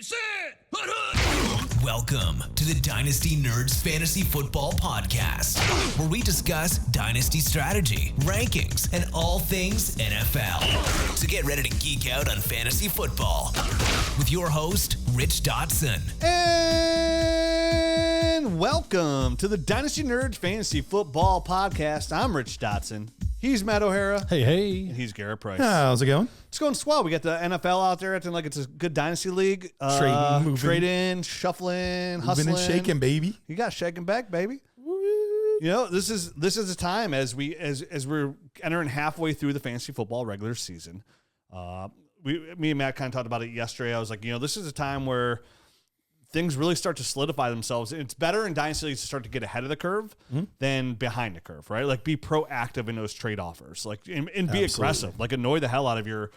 Sit! Welcome to the Dynasty Nerds Fantasy Football Podcast, where we discuss dynasty strategy, rankings, and all things NFL. So get ready to geek out on fantasy football with your host, Rich Dotson. And welcome to the Dynasty Nerds Fantasy Football Podcast. I'm Rich Dotson. He's Matt O'Hara. Hey. And he's Garret Price. How's it going? It's going swell. We got the NFL out there acting like it's a good dynasty league. Trading, moving. Trading, shuffling, hustling. Moving and shaking, baby. You got shaking back, baby. You know, this is a time as we're entering halfway through the fantasy football regular season. Me and Matt kind of talked about it yesterday. I was like, this is a time where things really start to solidify themselves. It's better in dynasty leagues to start to get ahead of the curve than behind the curve, right? Like, be proactive in those trade offers, like, and be aggressive, like, annoy the hell out of your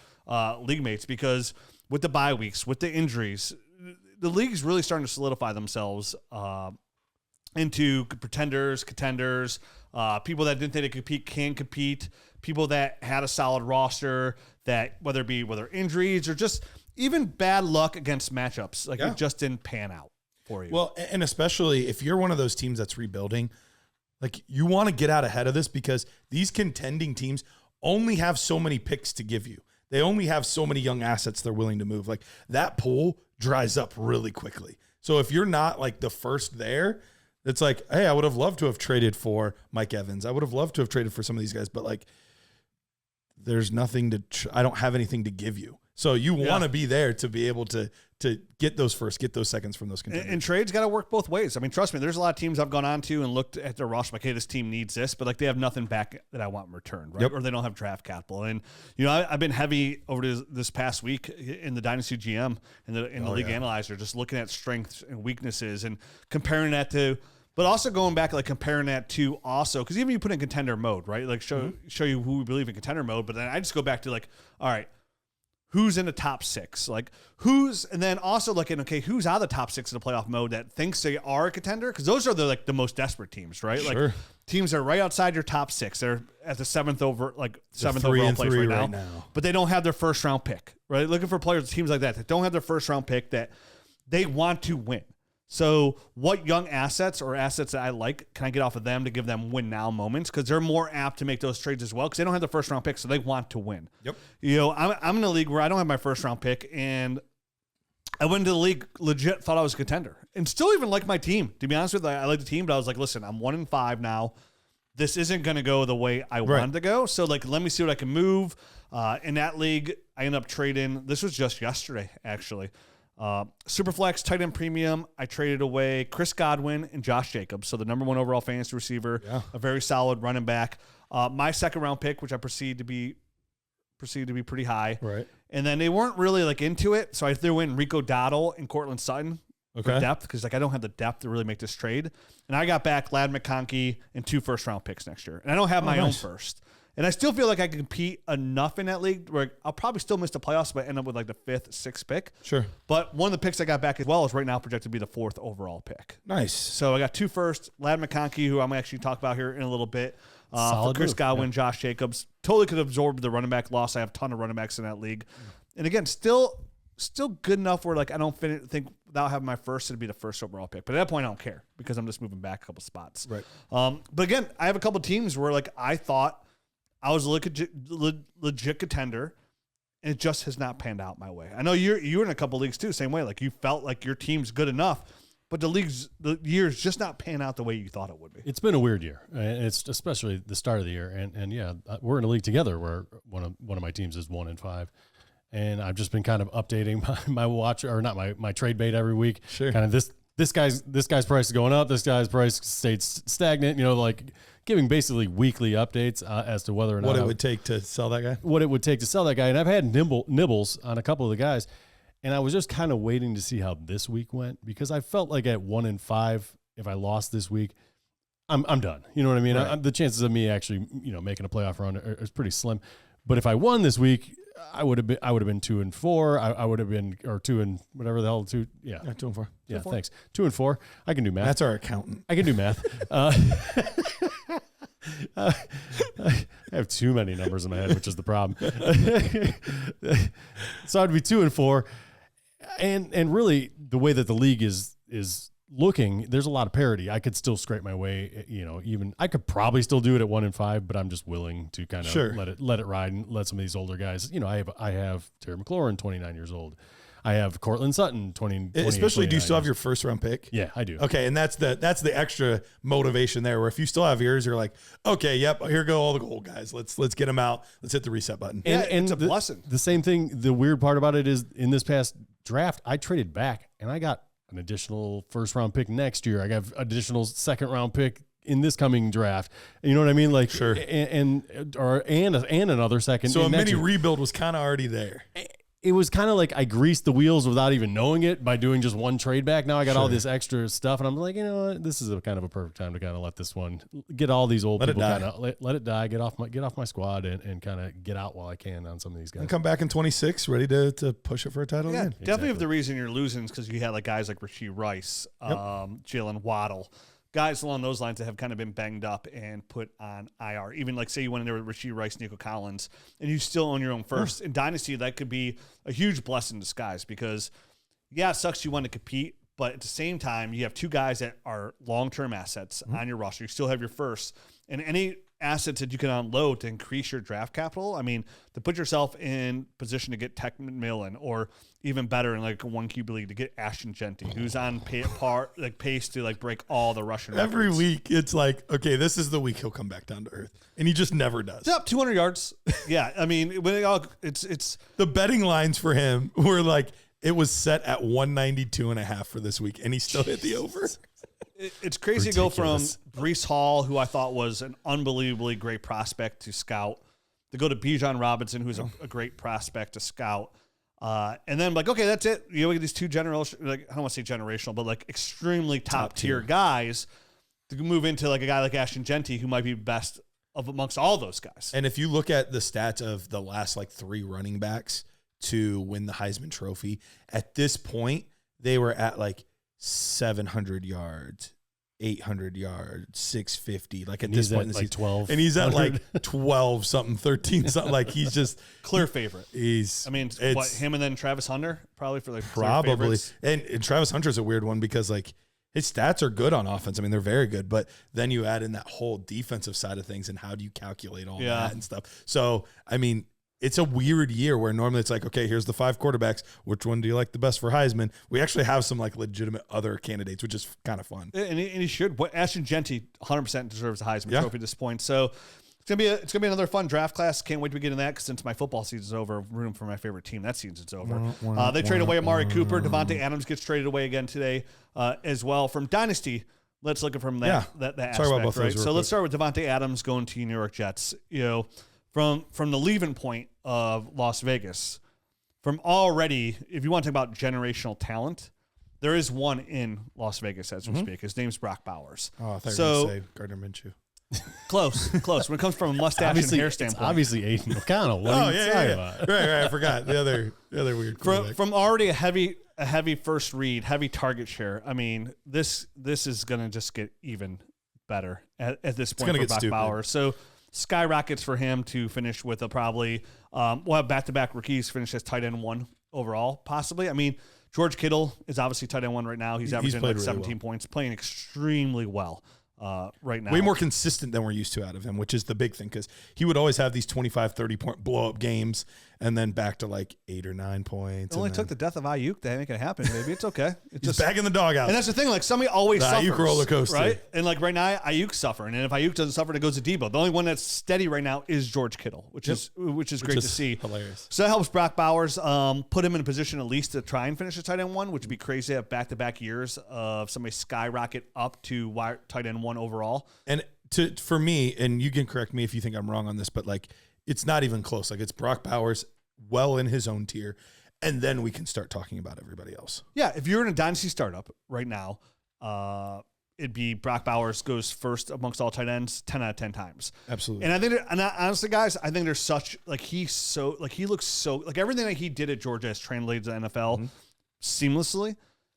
league mates, because with the bye weeks, with the injuries, the league's really starting to solidify themselves into pretenders, contenders, people that didn't think they could compete can compete, people that had a solid roster that whether injuries or just even bad luck against matchups, like it just didn't pan out for you. Well, and especially if you're one of those teams that's rebuilding, like, you want to get out ahead of this, because these contending teams only have so many picks to give you. They only have so many young assets they're willing to move. Like, that pool dries up really quickly. So if you're not like the first there, it's like, hey, I would have loved to have traded for Mike Evans. I would have loved to have traded for some of these guys, but like, there's nothing to, I don't have anything to give you. So you want to be there to be able to get those first, get those seconds from those contenders. And trades got to work both ways. I mean, trust me, there's a lot of teams I've gone on to and looked at their roster like, hey, this team needs this, but like, they have nothing back that I want in return, right? Yep. Or they don't have draft capital. And I've been heavy over this past week in the Dynasty GM and the League Analyzer, just looking at strengths and weaknesses and comparing that to. But also going back, like, comparing that to also, because even you put in contender mode, right? Like, show you who we believe in contender mode. But then I just go back to, like, all right, who's in the top six? Like, and then also looking, okay, who's out of the top six in the playoff mode that thinks they are a contender? Because those are the most desperate teams, right? Sure. Like, teams are right outside your top six. They're at the seventh overall place right now. But they don't have their first round pick, right? Looking for players, teams like that don't have their first round pick that they want to win. So what young assets or assets that I like can I get off of them to give them win now moments? Because they're more apt to make those trades as well, because they don't have the first round pick, so they want to win. Yep. I'm in a league where I don't have my first round pick, and I went into the league legit, thought I was a contender, and still even like my team. To be honest with you, I like the team, but I was like, listen, I'm 1-5 now. This isn't going to go the way I wanted to go. So, like, let me see what I can move. In that league, I ended up trading. This was just yesterday, actually. Superflex, tight end premium, I traded away Chris Godwin and Josh Jacobs, so the number one overall fantasy receiver, a very solid running back. My second round pick, which I perceived to be pretty high, right? And then they weren't really like into it, so I threw in Rico Dowdle and Cortland Sutton for depth, because like I don't have the depth to really make this trade, and I got back Ladd McConkey and 2 first round picks next year, and I don't have my own first. And I still feel like I can compete enough in that league where I'll probably still miss the playoffs, but end up with like the 5th, 6th pick. Sure. But one of the picks I got back as well is right now projected to be the 4th overall pick. Nice. So I got 2 first, Ladd McConkey, who I'm actually talk about here in a little bit. For Chris Godwin, Josh Jacobs. Totally could absorb the running back loss. I have a ton of running backs in that league. And again, still good enough where like I don't think without having my first, it'd be the 1st overall pick. But at that point, I don't care, because I'm just moving back a couple spots. Right. But again, I have a couple teams where like I thought I was a legit contender, and it just has not panned out my way. I know you're in a couple leagues too, same way. Like, you felt like your team's good enough, but the year's just not pan out the way you thought it would be. It's been a weird year. It's especially the start of the year, and we're in a league together where one of my teams is 1-5, and I've just been kind of updating my watch, or not my trade bait every week. Sure. Kind of this guy's price is going up, this guy's price stayed stagnant. Like, giving basically weekly updates as to whether or not what it would take to sell that guy. What it would take to sell that guy, and I've had nibbles on a couple of the guys, and I was just kind of waiting to see how this week went, because I felt like at 1-5, if I lost this week, I'm done. You know what I mean? Right. The chances of me actually making a playoff run is pretty slim. But if I won this week, I would have been 2-4. I would have been, or 2 and whatever the hell, 2. Yeah. 2-4. Yeah. Thanks. 2-4. I can do math. That's our accountant. I can do math. I have too many numbers in my head, which is the problem. So I'd be 2-4. And really the way that the league is looking, there's a lot of parity. I could still scrape my way, even I could probably still do it at 1-5, but I'm just willing to kind of let it ride and let some of these older guys, I have Terry McLaurin, 29 years old. I have Cortland Sutton, 20. Especially, do you still have your first round pick? Yeah, I do. Okay, and that's the extra motivation there. Where if you still have yours, you're like, okay, yep, here go all the gold guys. Let's get them out. Let's hit the reset button. And it's a blessing. The same thing. The weird part about it is in this past draft, I traded back and I got an additional first round pick next year. I got additional second round pick in this coming draft. You know what I mean? Like, sure. And another second. So a mini rebuild was kind of already there. It was kind of like I greased the wheels without even knowing it by doing just one trade back. Now I got all this extra stuff, and I'm like, you know what? This is a kind of a perfect time to kind of let this one get all these old people kind of let it die, get off my squad, and kind of get out while I can on some of these guys. And come back in 26, ready to push it for a title. Yeah, again. definitely. If the reason you're losing is because you had like guys like Rachaad Rice, Jalen Waddle, guys along those lines that have kind of been banged up and put on IR. Even like say you went in there with Rachaad Rice, Nico Collins, and you still own your own first. In Dynasty, that could be a huge blessing in disguise because, yeah, it sucks you want to compete, but at the same time, you have two guys that are long-term assets on your roster. You still have your first. And any assets that you can unload to increase your draft capital, I mean, to put yourself in position to get Tech McMillan or even better in like a 1 QB league to get Ashton Genty, who's on pace to like break all the Russian records. Every week, it's like, okay, this is the week he'll come back down to earth, and he just never does. It's up 200 yards. Yeah, I mean, when it's the betting lines for him were like it was set at 192.5 for this week, and he still hit the over. It's crazy to go from Breece Hall, who I thought was an unbelievably great prospect to scout, to go to Bijan Robinson, who's a great prospect to scout. And then like, okay, that's it. You look at these two generational, like I don't want to say generational, but like extremely top tier guys to move into like a guy like Ashton Genty, who might be best of amongst all those guys. And if you look at the stats of the last like 3 running backs to win the Heisman Trophy, at this point, they were at like 700 yards, 800 yards, 650. Like at this point in the season, 12, and he's at like 12 something, 13 something. Like he's just clear favorite. Him and then Travis Hunter probably for like probably. And Travis Hunter's a weird one because like his stats are good on offense. I mean, they're very good, but then you add in that whole defensive side of things and how do you calculate all that and stuff. So I mean, it's a weird year where normally it's like, okay, here's the 5 quarterbacks. Which one do you like the best for Heisman? We actually have some like legitimate other candidates, which is kind of fun. And he should. Ashton Genty 100% deserves a Heisman Trophy at this point. So it's gonna be another fun draft class. Can't wait to get in that because since my football season's over, room for my favorite team. That season's over. They trade away Amari Cooper. Davante Adams gets traded away again today as well. From Dynasty, let's look at from that aspect, right? So let's start with Davante Adams going to New York Jets. From the leaving point of Las Vegas, from already, if you want to talk about generational talent, there is one in Las Vegas as we speak. His name's Brock Bowers. Oh, I thought you were going to say Gardner Minshew. Close. When it comes from a mustache and hair standpoint. Obviously Aiden O'Connell. What are you talking about? Right. I forgot the other weird from already a heavy first read, heavy target share. I mean, this is going to just get even better at this point for Brock Bowers. So skyrockets for him to finish with we'll have back-to-back rookies finish as tight end 1 overall, possibly. I mean, George Kittle is obviously tight end 1 right now. He's averaging like 17 points, playing extremely well right now. Way more consistent than we're used to out of him, which is the big thing because he would always have these 25, 30-point blow-up games and then back to like 8 or 9 points. It only took the death of Ayuk to make it happen, baby. It's okay. He's just back in the doghouse. And that's the thing. Like somebody always suffers. Ayuk roller coaster. Right? And like right now, Ayuk's suffering. And if Ayuk doesn't suffer, it goes to Debo. The only one that's steady right now is George Kittle, which is great to see. Hilarious. So that helps Brock Bowers put him in a position at least to try and finish a tight end 1, which would be crazy to have back-to-back years of somebody skyrocket up to tight end 1 overall. And for me, and you can correct me if you think I'm wrong on this, but like it's not even close. Like it's Brock Bowers well in his own tier, and then we can start talking about everybody else. Yeah, if you're in a dynasty startup right now, it'd be Brock Bowers goes first amongst all tight ends 10 out of 10 times. Absolutely. And I think, honestly, guys, I think there's such like he looks so like everything that he did at Georgia has translated to the NFL seamlessly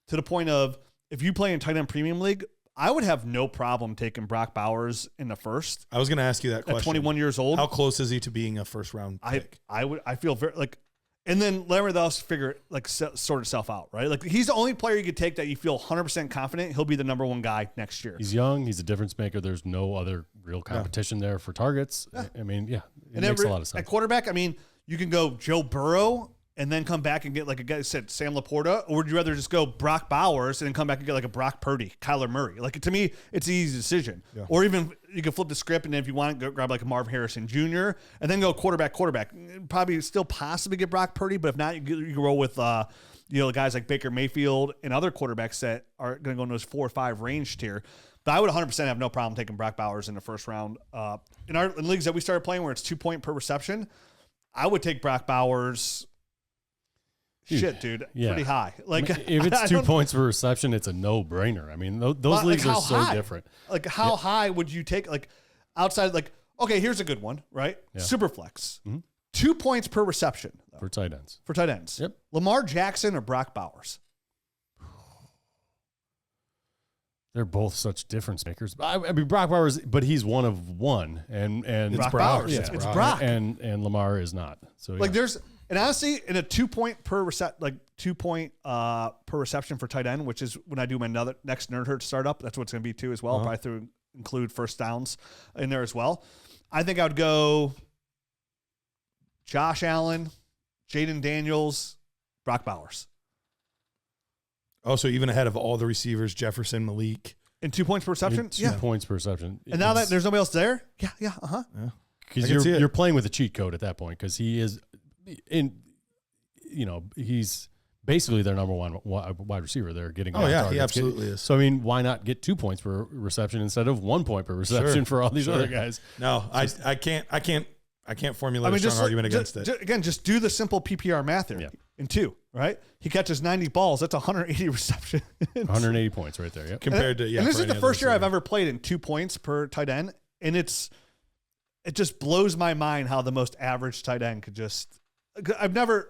to the point of if you play in tight end premium league, I would have no problem taking Brock Bowers in the first. I was going to ask you that question. At 21 years old. How close is he to being a first round pick? I feel very like And then let everything else sort itself out, right? Like he's the only player you could take that you feel 100% confident he'll be the number one guy next year. He's young. He's a difference maker. There's no other real competition there for targets. Yeah. I mean, it makes a lot of sense. At quarterback, I mean, you can go Joe Burrow and then come back and get like a guy said Sam Laporta, or would you rather just go Brock Bowers and then come back and get like a Brock Purdy, Kyler Murray? Like to me, it's an easy decision. Yeah. Or even you can flip the script and then if you want to go grab like a Marvin Harrison Jr. and then go quarterback. Probably still possibly get Brock Purdy, but if not, you can roll with guys like Baker Mayfield and other quarterbacks that are going to go in those 4 or 5 range tier. But I would 100% have no problem taking Brock Bowers in the first round. In leagues that we started playing where it's 2 point per reception, I would take Brock Bowers. Dude, pretty high. Like if it's 2 points per reception, it's a no-brainer. I mean, those leagues are so different. Like how high would you take? Like outside, like okay, here's a good one, right? Yeah. Superflex, 2 points per reception for tight ends. Yep. Lamar Jackson or Brock Bowers. They're both such difference makers. I mean, Brock Bowers, but he's one of one, and Brock Bowers. Yeah. It's Brock, and Lamar is not. So like there's. And honestly, in a 2 point per per reception for tight end, which is when I do my next Nerd Herd startup, that's what it's going to be too as well. Probably include first downs in there as well. I think I would go Josh Allen, Jaden Daniels, Brock Bowers. Also, even ahead of all the receivers, Jefferson, Malik. In 2 points per reception? 2 points per reception. And now that there's nobody else there? Yeah. Because you're playing with a cheat code at that point because he is he's basically their number one wide receiver. They're getting he absolutely is. So I mean, why not get 2 points per reception instead of 1 point per reception for all these other guys? No, I can't formulate a strong argument against it. Again, just do the simple PPR math here. In 2, right? He catches 90 balls. That's 180 reception. 180 points right there. Yep. Compared to and this is the first year I've ever played in 2 points per tight end, and it just blows my mind how the most average tight end could just. I play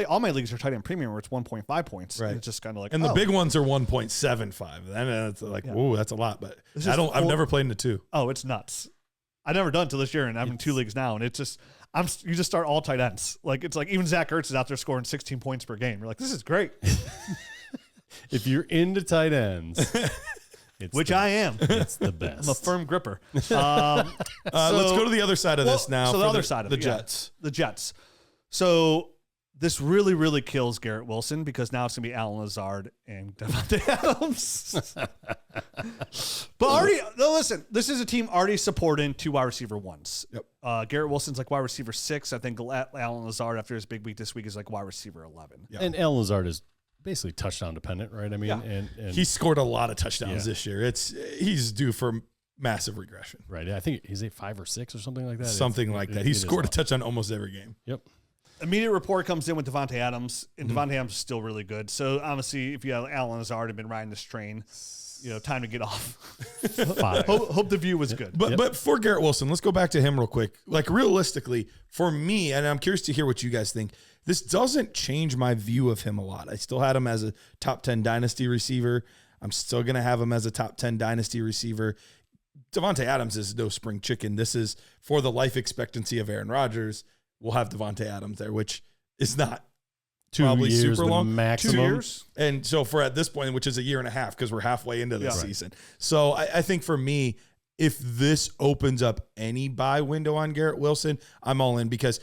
all my leagues are tight end premium where it's 1.5 points. Right. And it's just kind of like, and the big ones are 1.75. And it's like, whoa, that's a lot. But I've never played in the 2. Oh, it's nuts. I've never done it till this year, and I'm in 2 leagues now, and it's just you just start all tight ends. Like it's like even Zach Ertz is out there scoring 16 points per game. You're like, this is great. If you're into tight ends. I am. It's the best. I'm a firm gripper. Let's go to the other side of this now. So the other side of the Jets. The Jets. So this really, really kills Garrett Wilson because now it's going to be Allen Lazard and Davante Adams. But listen, this is a team already supporting 2 wide receiver 1s. Yep. Garrett Wilson's like wide receiver 6. I think Allen Lazard, after his big week this week, is like wide receiver 11. Yep. And Allen Lazard is basically touchdown dependent, right? I mean, and he scored a lot of touchdowns this year. He's due for massive regression. Right. I think he's 5 or 6 or something like that. Something like that. He scored a touchdown almost every game. Yep. Immediate report comes in with Davante Adams, and Davante Adams is still really good. So honestly, if you have Allen Lazard been riding this train, time to get off. Hope the view was good. But for Garrett Wilson, let's go back to him real quick. Like realistically, for me, and I'm curious to hear what you guys think, this doesn't change my view of him a lot. I still had him as a top 10 dynasty receiver. I'm still going to have him as a top 10 dynasty receiver. Davante Adams is no spring chicken. This is for the life expectancy of Aaron Rodgers. We'll have Davante Adams there, which is not 2 probably years, super long. Maximum. 2 years. And so for at this point, which is a year and a half, because we're halfway into the season. So I think for me, if this opens up any buy window on Garrett Wilson, I'm all in because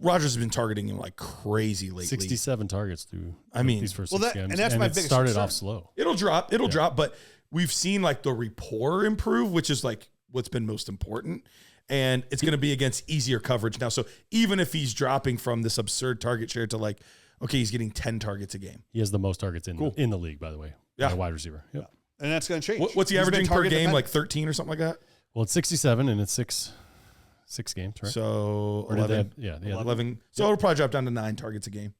Rodgers has been targeting him like crazy lately. 67 targets through these first 6 games. And that's my biggest started concern. Off slow. It'll drop, but we've seen like the rapport improve, which is like what's been most important. And it's going to be against easier coverage now. So even if he's dropping from this absurd target share to like, okay, he's getting 10 targets a game. He has the most targets in the league, by the way. Yeah. By a wide receiver. Yep. And that's going to change. What's he averaging per game? Like 13 or something like that? Well, it's 67 and it's six games, right? So or 11. They have 11. So it'll probably drop down to 9 targets a game.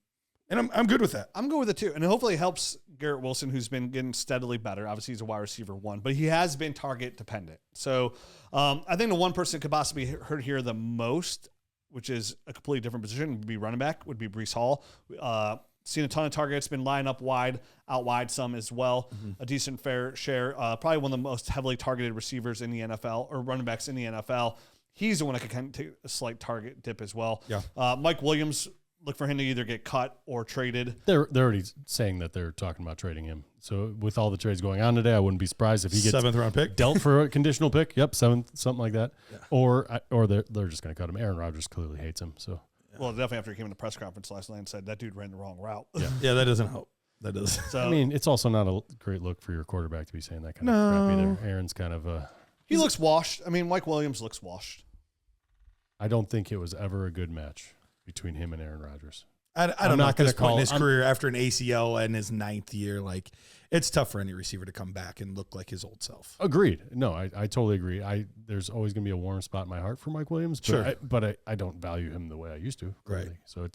And I'm good with that. I'm good with it too. And hopefully it helps Garrett Wilson, who's been getting steadily better. Obviously, he's a wide receiver 1, but he has been target dependent. So I think the one person that could possibly hurt here the most, which is a completely different position, would be running back, would be Breece Hall. Seen a ton of targets, been lined up out wide some as well. A decent fair share. Probably one of the most heavily targeted receivers in the NFL or running backs in the NFL. he's the one that could kind of take a slight target dip as well. Yeah. Mike Williams, look for him to either get cut or traded. They're already saying that they're talking about trading him. So with all the trades going on today, I wouldn't be surprised if he gets 7th round pick dealt for a conditional pick. Yep, 7th, something like that. Yeah. Or they're just going to cut him. Aaron Rodgers clearly hates him. So Well, definitely after he came in the press conference last night and said that dude ran the wrong route. Yeah, that doesn't help. That does. So I mean, it's also not a great look for your quarterback to be saying that kind of crap either. Aaron's kind of he looks washed. I mean, Mike Williams looks washed. I don't think it was ever a good match between him and Aaron Rodgers. I don't I'm know not at this gonna point in call- his career after an ACL and his 9th year. Like, it's tough for any receiver to come back and look like his old self. Agreed. No, I totally agree. There's always going to be a warm spot in my heart for Mike Williams, but I don't value him the way I used to. Clearly. Right. So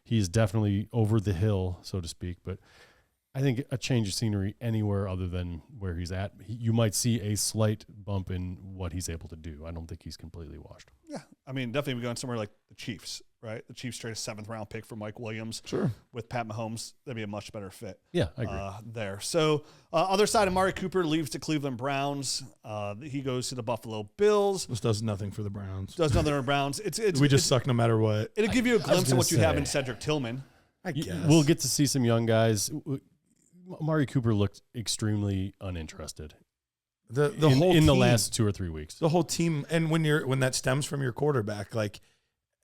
he's definitely over the hill, so to speak. But I think a change of scenery anywhere other than where he's at, you might see a slight bump in what he's able to do. I don't think he's completely washed. Yeah, I mean, definitely going somewhere like the Chiefs, right? The Chiefs trade a 7th round pick for Mike Williams. Sure. With Pat Mahomes, that'd be a much better fit. Yeah, I agree. There. So, other side, Amari Cooper leaves the Cleveland Browns. He goes to the Buffalo Bills. This does nothing for the Browns. Does nothing for the Browns. We just suck no matter what. It'll give you a glimpse of gonna what you have say. in Cedric Tillman. I guess. We'll get to see some young guys. Amari Cooper looked extremely uninterested the whole in the team- last 2 or 3 weeks. the whole team, and when that stems from your quarterback, like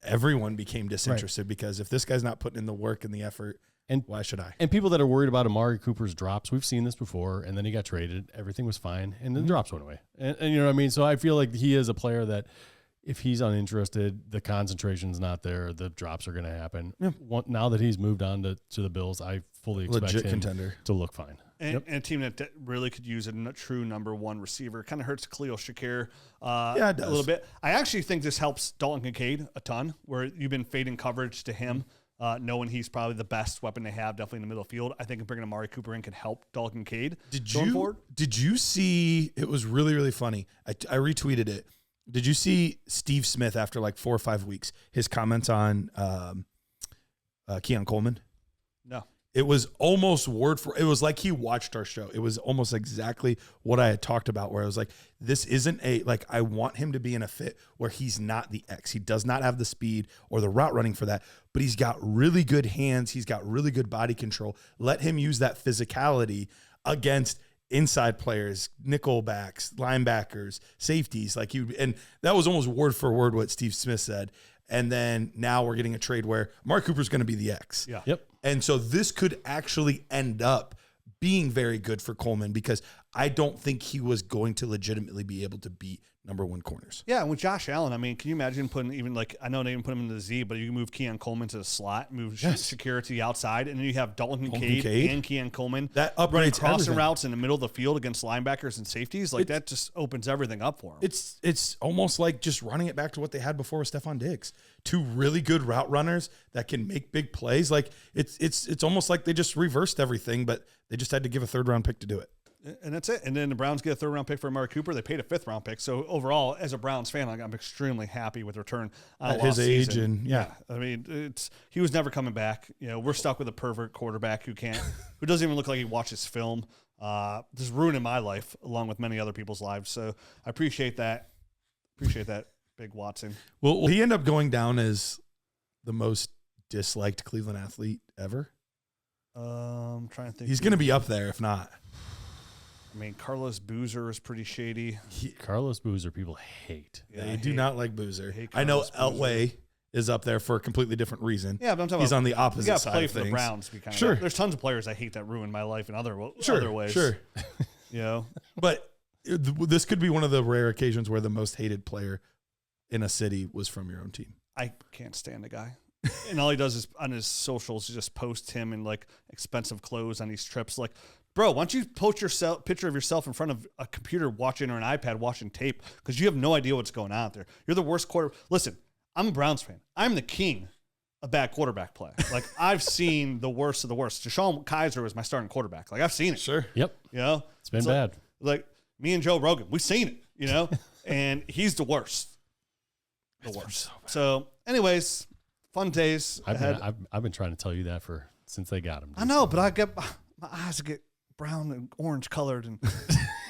everyone became disinterested because if this guy's not putting in the work and the effort, And why should I? And people that are worried about Amari Cooper's drops, we've seen this before, and then he got traded. Everything was fine, and then the drops went away. And you know what I mean? So I feel like he is a player that if he's uninterested, the concentration's not there, the drops are going to happen. Yeah. Now that he's moved on to the Bills, I fully expect Legit him contender. to look fine. And a team that really could use a true number one receiver. Kind of hurts Khalil Shakir Yeah, it does. a little bit. I actually think this helps Dalton Kincaid a ton, where you've been fading coverage to him, knowing he's probably the best weapon they have, definitely in the middle of the field. I think bringing Amari Cooper in can help Dalton Kincaid. Did you see? It was really, really funny. I retweeted it. Did you see Steve Smith after like 4 or 5 weeks? His comments on Keon Coleman. No. It was almost word for. It was like he watched our show. It was almost exactly what I had talked about. Where I was like, "This isn't I want him to be in a fit where he's not the X. He does not have the speed or the route running for that, but he's got really good hands. He's got really good body control. Let him use that physicality against inside players, nickel backs, linebackers, safeties. And that was almost word for word what Steve Smith said. And then now we're getting a trade where Mark Cooper's going to be the X. Yeah. Yep. And so this could actually end up being very good for Coleman because I don't think he was going to legitimately be able to beat number one corners. Yeah, and with Josh Allen, I mean, can you imagine putting even I know they even put him in the Z, but you can move Keon Coleman to the slot, move Shakir to the outside, and then you have Dalton Kincaid and Keon Coleman That running upgrades crossing everything. routes in the middle of the field against linebackers and safeties. That just opens everything up for him. It's almost like just running it back to what they had before with Stephon Diggs. Two really good route runners that can make big plays. It's almost like they just reversed everything, but they just had to give a 3rd round pick to do it. And that's it. And then the Browns get a 3rd round pick for Amari Cooper. They paid a 5th round pick. So overall, as a Browns fan, I'm extremely happy with the return on At a lost his age season. and yeah. I mean, he was never coming back. You know, we're stuck with a pervert quarterback who doesn't even look like he watches film. Just ruining my life along with many other people's lives. So I appreciate that. Big Watson. Will he end up going down as the most disliked Cleveland athlete ever? I'm trying to think. He's going to be up there if not. I mean, Carlos Boozer is pretty shady. Carlos Boozer, people hate. Yeah, They do not like Boozer. hate I know Carlos Boozer. Elway is up there for a completely different reason. Yeah, but I'm talking He's about on the you opposite got to side play of for the things. Browns. To be kind of Sure. There's tons of players I hate that ruin my life in other ways. Sure. You know, But this could be one of the rare occasions where the most hated player in a city was from your own team. I can't stand the guy. And all he does is on his socials just post him in expensive clothes on these trips. Bro, why don't you post picture of yourself in front of a computer watching or an iPad watching tape because you have no idea what's going on out there. You're the worst quarterback. Listen, I'm a Browns fan. I'm the king of bad quarterback play. I've seen the worst of the worst. Deshaun Kaiser was my starting quarterback. I've seen it. Sure. Yep. You know? It's been bad. Me and Joe Rogan, we've seen it, you know? And he's the worst. The worst. So, anyways, fun days ahead. I've been trying to tell you that since they got him. I know, but my eyes get brown and orange colored, and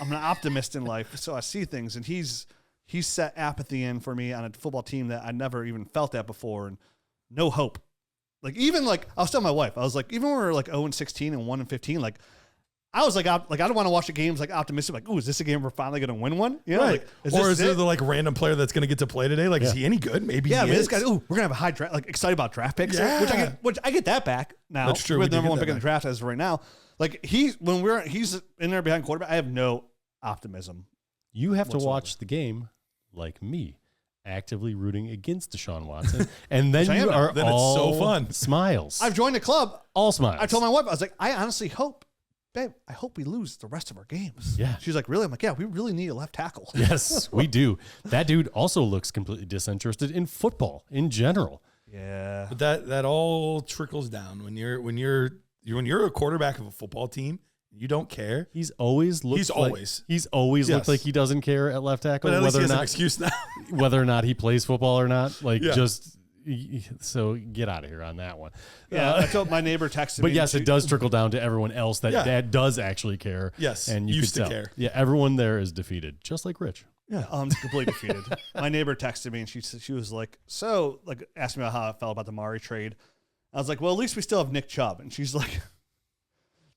I'm an optimist in life, so I see things. And he's he set apathy in for me on a football team that I never even felt that before, and no hope. Like even like I was telling my wife, I was like, even when we were like 0-16 and 1-15, like I was like, I don't want to watch the games like optimistic, like, oh, is this a game we're finally going to win one? You know, right. like, is there the like random player that's going to get to play today? Like, is he any good? Maybe. Yeah, he man, is. this guy. Ooh, we're gonna have a high draft. Like excited about draft picks, Yeah. which I get that back now. That's true. With We do number get one that pick in the back. draft as of right now. Like he's in there behind quarterback. I have no optimism. You have to whatsoever. watch the game like me, actively rooting against Deshaun Watson, and then Which I you am. are Then it's all so fun. smiles. I've joined the club. all smiles. I told my wife, I was like, I honestly hope, babe, I hope we lose the rest of our games. Yeah. She's like, really? I'm like, yeah, we really need a left tackle. Yes, we do. That dude also looks completely disinterested in football in general. Yeah. But that all trickles down when you're a quarterback of a football team. You don't care. He's always looked. He's like, always. He's always Yes. looked like he doesn't care at left tackle, But at least whether he or has an not excuse now. whether or not he plays football or not. Like Yeah. just so get out of here on that one. Yeah. I told my neighbor texted me. But yes, and it does trickle down to everyone else that Yeah. does actually care. Yes, and you used could to tell. care. Yeah, everyone there is defeated, just like Rich. Yeah, completely defeated. My neighbor texted me and she was like, so like asked me about how I felt about the Amari trade. I was like, well, at least we still have Nick Chubb. And she's like,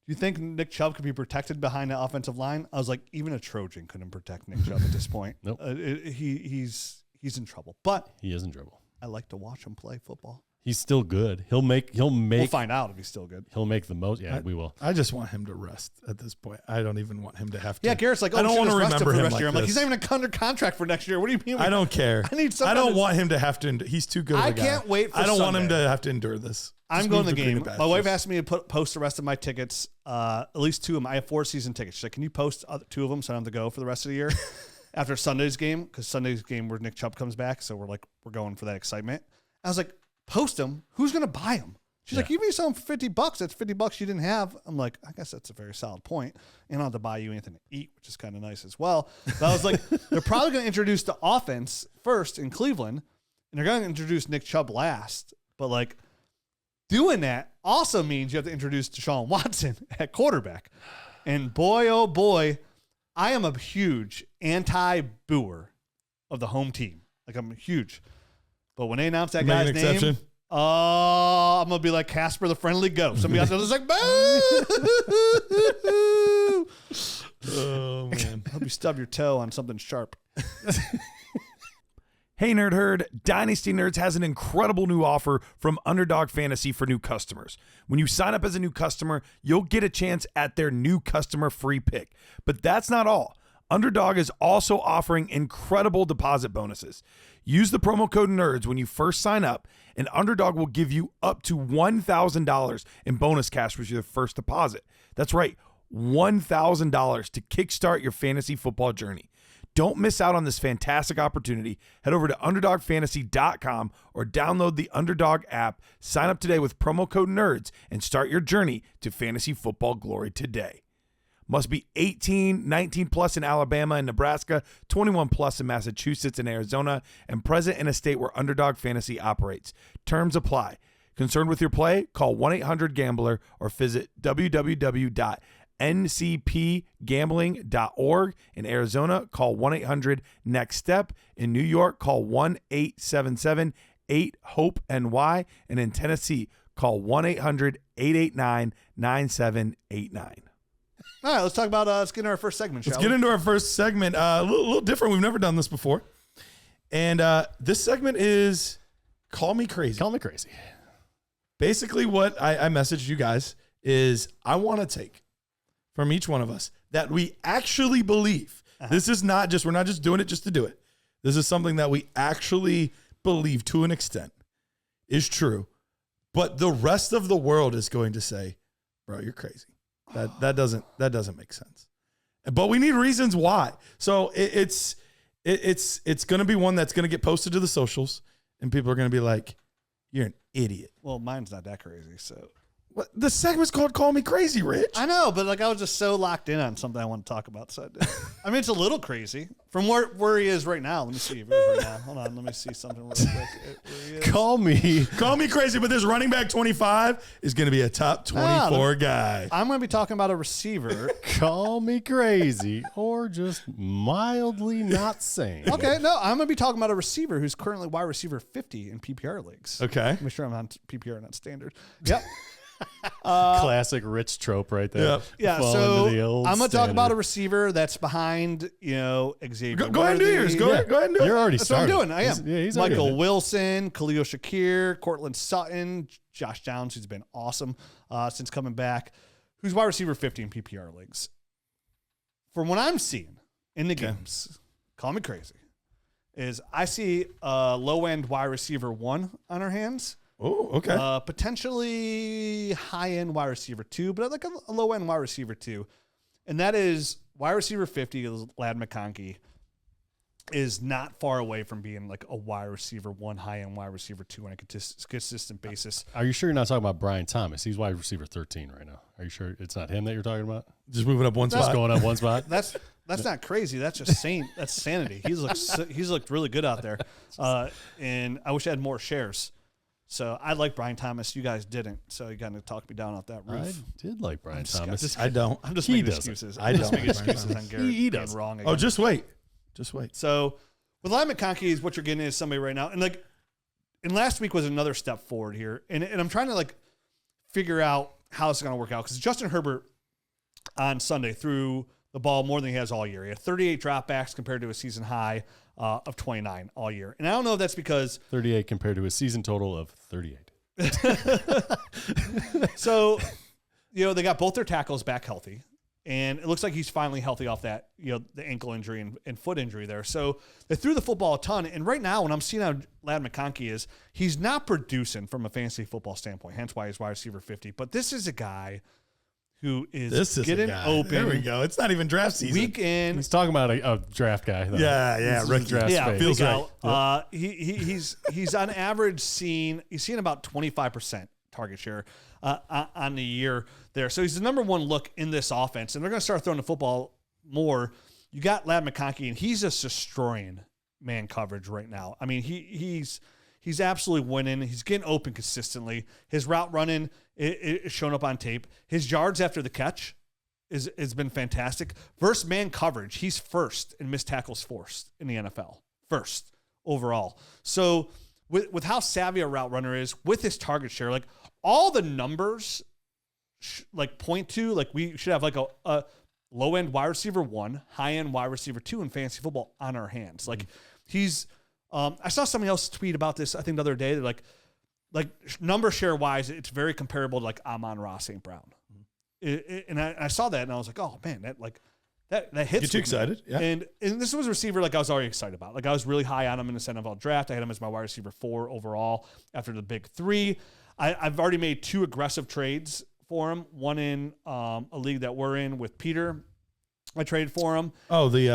do you think Nick Chubb could be protected behind the offensive line? I was like, even a Trojan couldn't protect Nick Chubb at this point. Nope. He's in trouble. But He is in trouble. I like to watch him play football. He's still good. He'll make. We'll find out if he's still good. He'll make the most. Yeah, we will. I just want him to rest at this point. I don't even want him to have to. Yeah, Garrett's like, oh, I don't want to remember for the him rest of like the year. I'm like, this. he's not even under contract for next year. What do you mean? I don't care. I need some I don't kind of- want him to have to. He's too good. Of I a guy. can't wait for I don't want him Sunday. to have to endure this. I'm Just going move to the greener game. My wife pastures. asked me to post the rest of my tickets, at least two of them. I have 4 season tickets. She's like, can you post two of them so I don't have to go for the rest of the year after Sunday's game? Because Sunday's game where Nick Chubb comes back. So we're going for that excitement. I was like, post them. Who's going to buy them? She's like, you can sell them for $50. That's $50 you didn't have. I'm like, I guess that's a very solid point. And I'll have to buy you anything to eat, which is kind of nice as well. But I was like, they're probably going to introduce the offense first in Cleveland, and they're going to introduce Nick Chubb last. But like doing that also means you have to introduce Deshaun Watson at quarterback. And boy, oh boy, I am a huge anti-booer of the home team. Like I'm huge. But when they announce that Make an guy's name, exception. oh, I'm going to be like Casper the Friendly Ghost. Somebody else is like, boo! Oh man. I hope you stub your toe on something sharp. Hey, Nerd Herd, Dynasty Nerds has an incredible new offer from Underdog Fantasy for new customers. When you sign up as a new customer, you'll get a chance at their new customer free pick. But that's not all. Underdog is also offering incredible deposit bonuses. Use the promo code NERDS when you first sign up, and Underdog will give you up to $1,000 in bonus cash with your first deposit. That's right, $1,000 to kickstart your fantasy football journey. Don't miss out on this fantastic opportunity. Head over to UnderdogFantasy.com or download the Underdog app. Sign up today with promo code NERDS and start your journey to fantasy football glory today. Must be 18, 19 plus in Alabama and Nebraska, 21 plus in Massachusetts and Arizona, and present in a state where Underdog Fantasy operates. Terms apply. Concerned with your play? Call 1-800-GAMBLER or visit www.ncpgambling.org. In Arizona, call 1-800-NEXT-STEP. In New York, call 1-877-8-HOPE-NY. And in Tennessee, call 1-800-889-9789. All right, let's talk about let's get into our first segment, shall Let's get we? into our first segment. A little different. We've never done this before. And this segment is Call Me Crazy. Call me crazy. Basically, what I messaged you guys is I want to take from each one of us that we actually believe. This is not just, we're not just doing it just to do it. This is something that we actually believe to an extent is true. But the rest of the world is going to say, bro, you're crazy. That doesn't make sense. But we need reasons why. So it's going to be one that's going to get posted to the socials, and people are going to be like, "You're an idiot." Well, mine's not that crazy, so. What? The segment's called "Call Me Crazy," Rich. I know, but like I was just so locked in on something I want to talk about. So I did. I mean, it's a little crazy. From where he is right now. Let me see if he is right now. Hold on. Let me see something real quick. Where he is. Call me crazy, but this running back 25 is going to be a top 24 guy. I'm going to be talking about a receiver. Call me crazy or just mildly not sane. Okay, no, I'm going to be talking about a receiver who's currently wide receiver 50 in PPR leagues. Okay. Make sure I'm on PPR, not standard. Yep. Classic Rich trope right there. Yep. Yeah, Fall so into the old I'm going to talk about a standard. receiver that's behind, Xavier. Go ahead and do yours. Go ahead and do it. You're already That's what I'm started. doing. I am. He's already Michael doing it. Wilson, Khalil Shakir, Cortland Sutton, Josh Downs, who's been awesome since coming back, who's wide receiver 50 in PPR leagues. From what I'm seeing in the games, call me crazy, is I see a low-end wide receiver 1 on our hands. Oh, okay. Potentially high-end wide receiver 2, but like a low-end wide receiver 2. And that is wide receiver 50, Lad McConkey, is not far away from being like a wide receiver 1, high-end wide receiver 2 on a consistent basis. Are you sure you're not talking about Brian Thomas? He's wide receiver 13 right now. Are you sure it's not him that you're talking about? Just moving up one Just spot. going up one spot? That's not crazy. That's just sane. That's sanity. He's looked really good out there. And I wish I had more shares. So I like Brian Thomas. You guys didn't. So you got to talk me down off that I roof. did like Brian Thomas. I don't. I'm just He making doesn't. excuses. I I'm just don't making like Brian excuses on Garret He being doesn't. wrong again. Oh, just wait. Just wait. So with Lad McConkey is what you're getting is somebody right now. And last week was another step forward here. And I'm trying to figure out how it's going to work out. Because Justin Herbert on Sunday threw the ball more than he has all year. He had 38 dropbacks compared to a season high of 29 all year. And I don't know if that's because 38 compared to a season total of 38. So, they got both their tackles back healthy, and it looks like he's finally healthy off that, the ankle injury and foot injury there. So they threw the football a ton. And right now, when I'm seeing how Lad McConkey is, he's not producing from a fantasy football standpoint, hence why he's wide receiver 50. But this is a guy who is getting open. There we go. It's not even draft season. Week in. He's talking about a draft guy. Though. Yeah, This is rookie. draft Yeah, space. feels feels right. He's on average seeing about 25% target share on the year there. So he's the number one look in this offense, and they're going to start throwing the football more. You got Lad McConkey, and he's just destroying man coverage right now. I mean, he's absolutely winning. He's getting open consistently. His route running is showing up on tape. His yards after the catch has been fantastic. Versus man coverage, he's first in missed tackles forced in the NFL. First overall. So with how savvy a route runner is, with his target share, all the numbers point to we should have a low end wide receiver 1, high end wide receiver 2 in fantasy football on our hands. He's I saw somebody else tweet about this, I think the other day. They're number share wise, it's very comparable to Amon-Ra St. Brown. And I saw that and I was like, oh man, that hits. Get you excited? Yeah. And this was a receiver I was already excited about. I was really high on him in this NFL draft. I had him as my wide receiver 4 overall after the big 3. I've already made 2 aggressive trades for him. One in a league that we're in with Peter. I traded for him. Oh, the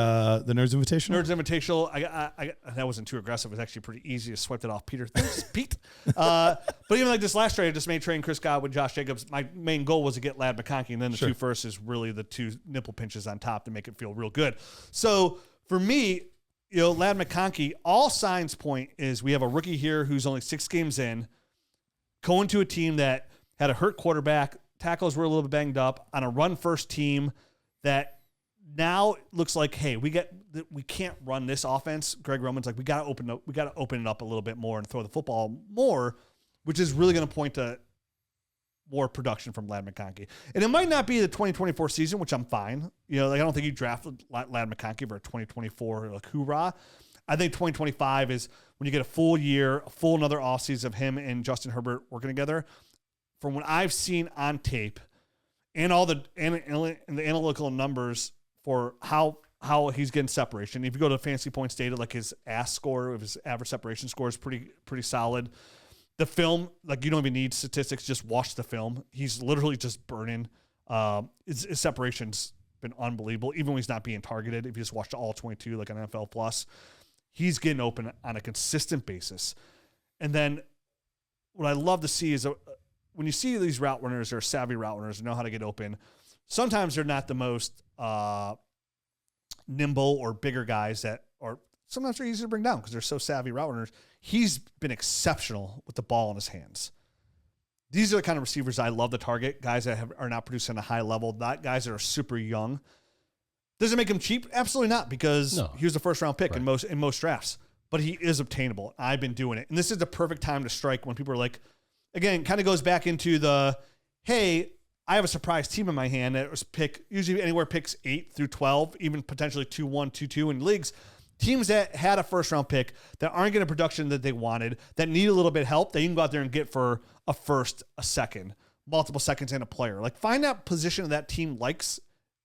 Nerds Invitational? Nerds Invitational. I that wasn't too aggressive. It was actually pretty easy to swipe it off Peter. Thanks, Pete. But even this last trade, I just made trading Chris Godwin, Josh Jacobs. My main goal was to get Lad McConkey, and then the 2 firsts is really the 2 nipple pinches on top to make it feel real good. So for me, Lad McConkey, all signs point is we have a rookie here who's only 6 games in, going to a team that had a hurt quarterback, tackles were a little bit banged up, on a run-first team that now it looks like, hey, we can't run this offense. Greg Roman's we got to open it up a little bit more and throw the football more, which is really going to point to more production from Lad McConkey. And it might not be the 2024 season, which I'm fine. I don't think you drafted Lad McConkey for a 2024 hoorah. I think 2025 is when you get a full year, a full another offseason of him and Justin Herbert working together. From what I've seen on tape and all the analytical numbers for how he's getting separation. If you go to fantasy points data, his ASS score, his average separation score is pretty solid. The film, you don't even need statistics, just watch the film. He's literally just burning. His separation's been unbelievable, even when he's not being targeted. If you just watch all 22, on NFL Plus, he's getting open on a consistent basis. And then what I love to see is when you see these route runners, they're savvy route runners, know how to get open. Sometimes they're not the most nimble or bigger guys that are sometimes they're easy to bring down because they're so savvy route runners. He's been exceptional with the ball in his hands. These are the kind of receivers I love to target, guys that are not producing at a high level, not guys that are super young. Does it make him cheap? Absolutely not, because he was the first-round pick in most drafts. But he is obtainable. I've been doing it. And this is the perfect time to strike when people are like, again, kind of goes back into the, hey, I have a surprise team in my hand that was usually anywhere picks 8 through 12, even potentially 2-1, 2-2 in leagues. Teams that had a first-round pick that aren't getting a production that they wanted, that need a little bit of help, that you can go out there and get for a first, a second, multiple seconds, and a player. Like, find that position that team likes,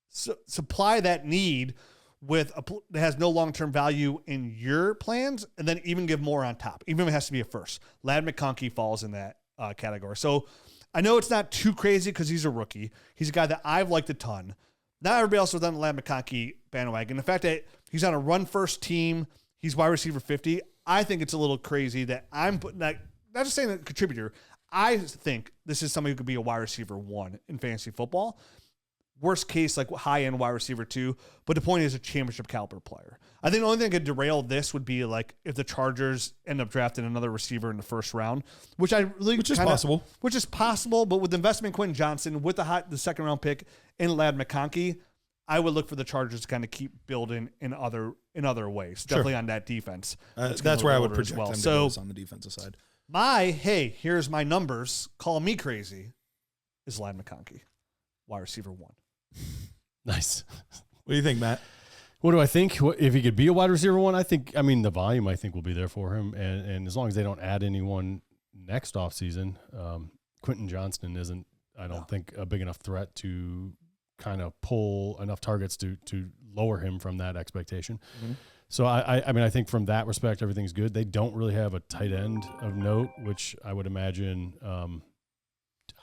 supply that need with that has no long-term value in your plans, and then even give more on top, even if it has to be a first. Ladd McConkey falls in that category. So I know it's not too crazy because he's a rookie. He's a guy that I've liked a ton. Not everybody else was on the Ladd McConkey bandwagon. The fact that he's on a run-first team, he's wide receiver 50, I think it's a little crazy that I'm putting that, not just saying a contributor, I think this is somebody who could be a wide receiver 1 in fantasy football. Worst case, like high-end wide receiver 2, but the point is a championship caliber player. I think the only thing that could derail this would be like if the Chargers end up drafting another receiver in the first round, which is possible. Which is possible, but with the investment in Quentin Johnson, with the second-round pick in Ladd McConkey, I would look for the Chargers to kind of keep building in other ways, definitely on that defense. That's where I would project them to so go on the defensive side. Here's my numbers, call me crazy, is Ladd McConkey, wide receiver 1. Nice. What do you think, Matt? What do I think? If he could be a wide receiver 1, the volume I think will be there for him. And as long as they don't add anyone next offseason, Quentin Johnston isn't, I don't think, a big enough threat to kind of pull enough targets to lower him from that expectation. Mm-hmm. So I think from that respect, everything's good. They don't really have a tight end of note, which I would imagine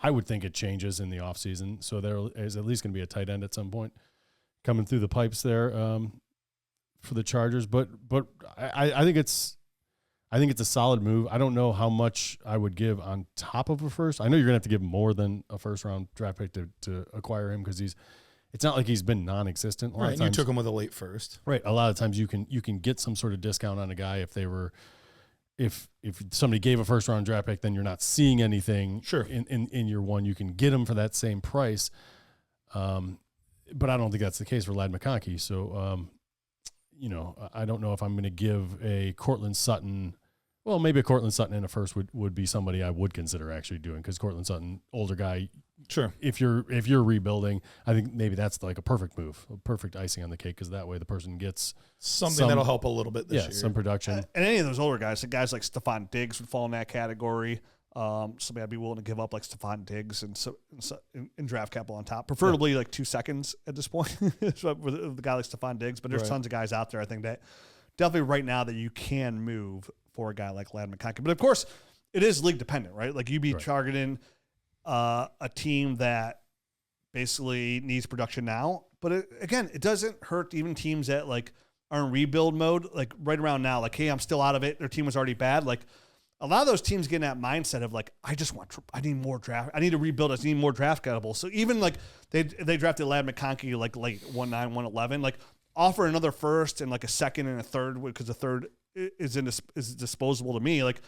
I would think it changes in the offseason. So there is at least going to be a tight end at some point coming through the pipes there for the Chargers. But I think it's a solid move. I don't know how much I would give on top of a first. I know you're going to have to give more than a first-round draft pick to acquire him because it's not like he's been non-existent. Right, and you took him with a late first. Right. A lot of times you can get some sort of discount on a guy if somebody gave a first-round draft pick, then you're not seeing anything in year one. You can get him for that same price. But I don't think that's the case for Ladd McConkey. So, I don't know if I'm going to give a Cortland Sutton. Well, maybe a Cortland Sutton in a first would be somebody I would consider actually doing, because Cortland Sutton, older guy. Sure. If you're rebuilding, I think maybe that's like a perfect move, a perfect icing on the cake, because that way the person gets something that'll help a little bit this year. Some production. And any of those older guys, guys like Stephon Diggs would fall in that category. Somebody I'd be willing to give up like Stephon Diggs and draft capital on top, preferably like 2 seconds at this point with the guy like Stephon Diggs. But there's tons of guys out there, I think, that definitely right now that you can move for a guy like Ladd McConkey. But of course, it is league dependent, right? Like you'd be targeting a team that basically needs production now. But it doesn't hurt even teams that like are in rebuild mode, like right around now, like, hey, I'm still out of it. Their team was already bad. Like a lot of those teams get in that mindset of like, I need more draft. I need to rebuild. I need more draft capital. So even like they drafted Ladd McConkey like late 1-9, 1-11, like offer another first and like a second and a third, because the third is disposable to me. Like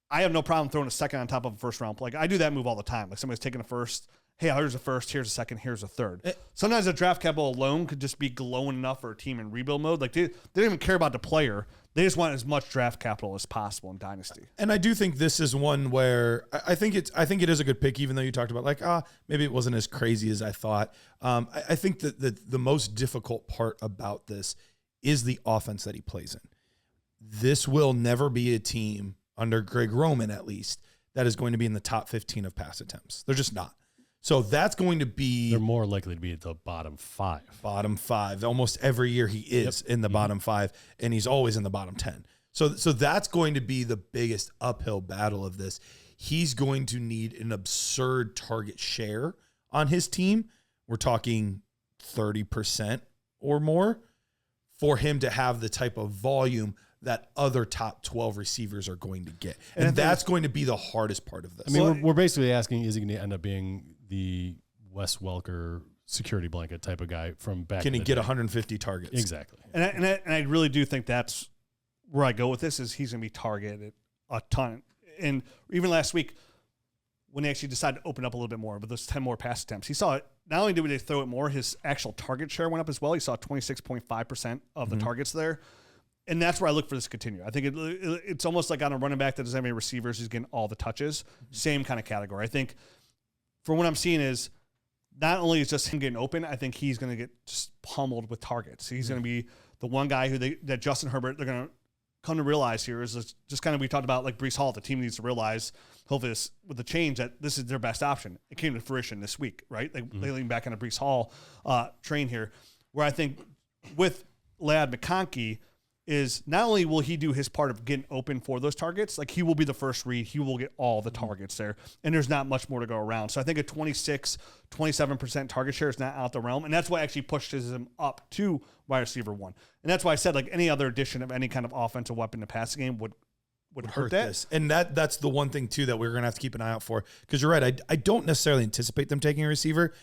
I have no problem throwing a second on top of a first round. Like I do that move all the time. Like somebody's taking a first. Hey, here's a first, here's a second, here's a third. Sometimes the draft capital alone could just be glowing enough for a team in rebuild mode. Like they don't even care about the player. They just want as much draft capital as possible in Dynasty. And I do think this is one where I think it is a good pick, even though you talked about like, maybe it wasn't as crazy as I thought. I think that the most difficult part about this is the offense that he plays in. This will never be a team, under Greg Roman at least, that is going to be in the top 15 of pass attempts. They're just not. So that's going to be... They're more likely to be at the bottom 5. Bottom 5. Almost every year he is in the bottom 5, and he's always in the bottom 10. So that's going to be the biggest uphill battle of this. He's going to need an absurd target share on his team. We're talking 30% or more for him to have the type of volume that other top 12 receivers are going to get. And that's going to be the hardest part of this. I mean, we're basically asking, is he going to end up being the Wes Welker security blanket type of guy from back. Can he get 150 targets? Exactly. And I really do think that's where I go with this, is he's going to be targeted a ton. And even last week, when they actually decided to open up a little bit more with those 10 more pass attempts, he saw it. Not only did they throw it more, his actual target share went up as well. He saw 26.5% of the targets there. And that's where I look for this to continue. I think it's almost like on a running back that doesn't have any receivers, he's getting all the touches. Same kind of category. I think for what I'm seeing is not only is just him getting open, I think he's going to get just pummeled with targets. He's going to be the one guy that Justin Herbert, they're going to come to realize here is just kind of, we talked about like Breece Hall, the team needs to realize, hopefully with the change, that this is their best option. It came to fruition this week, right? They lean back on a Breece Hall train here, where I think with Ladd McConkey is not only will he do his part of getting open for those targets, like he will be the first read, he will get all the targets there, and there's not much more to go around. So I think a 27% target share is not out the realm, and that's what actually pushes him up to wide receiver 1. And that's why I said, like, any other addition of any kind of offensive weapon to passing game would hurt that. This. And that's the one thing too that we're going to have to keep an eye out for, because you're right. I don't necessarily anticipate them taking a receiver,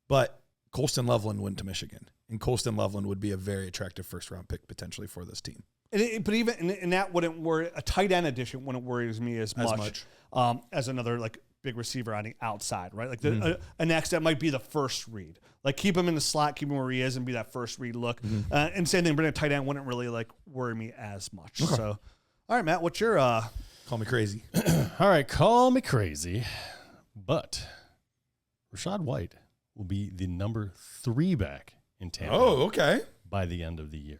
but Colston Loveland went to Michigan, and Colston Loveland would be a very attractive first-round pick potentially for this team. But even and that wouldn't worry, a tight end addition wouldn't worry me as much. As another like big receiver on the outside, right? Like a next that might be the first read. Like keep him in the slot, keep him where he is, and be that first read look. And same thing, bringing a tight end wouldn't really like worry me as much. Okay. So, all right, Matt, what's your call me crazy? All right, call me crazy, but Rachaad White will be the number 3 back in Tampa. Oh, okay. By the end of the year.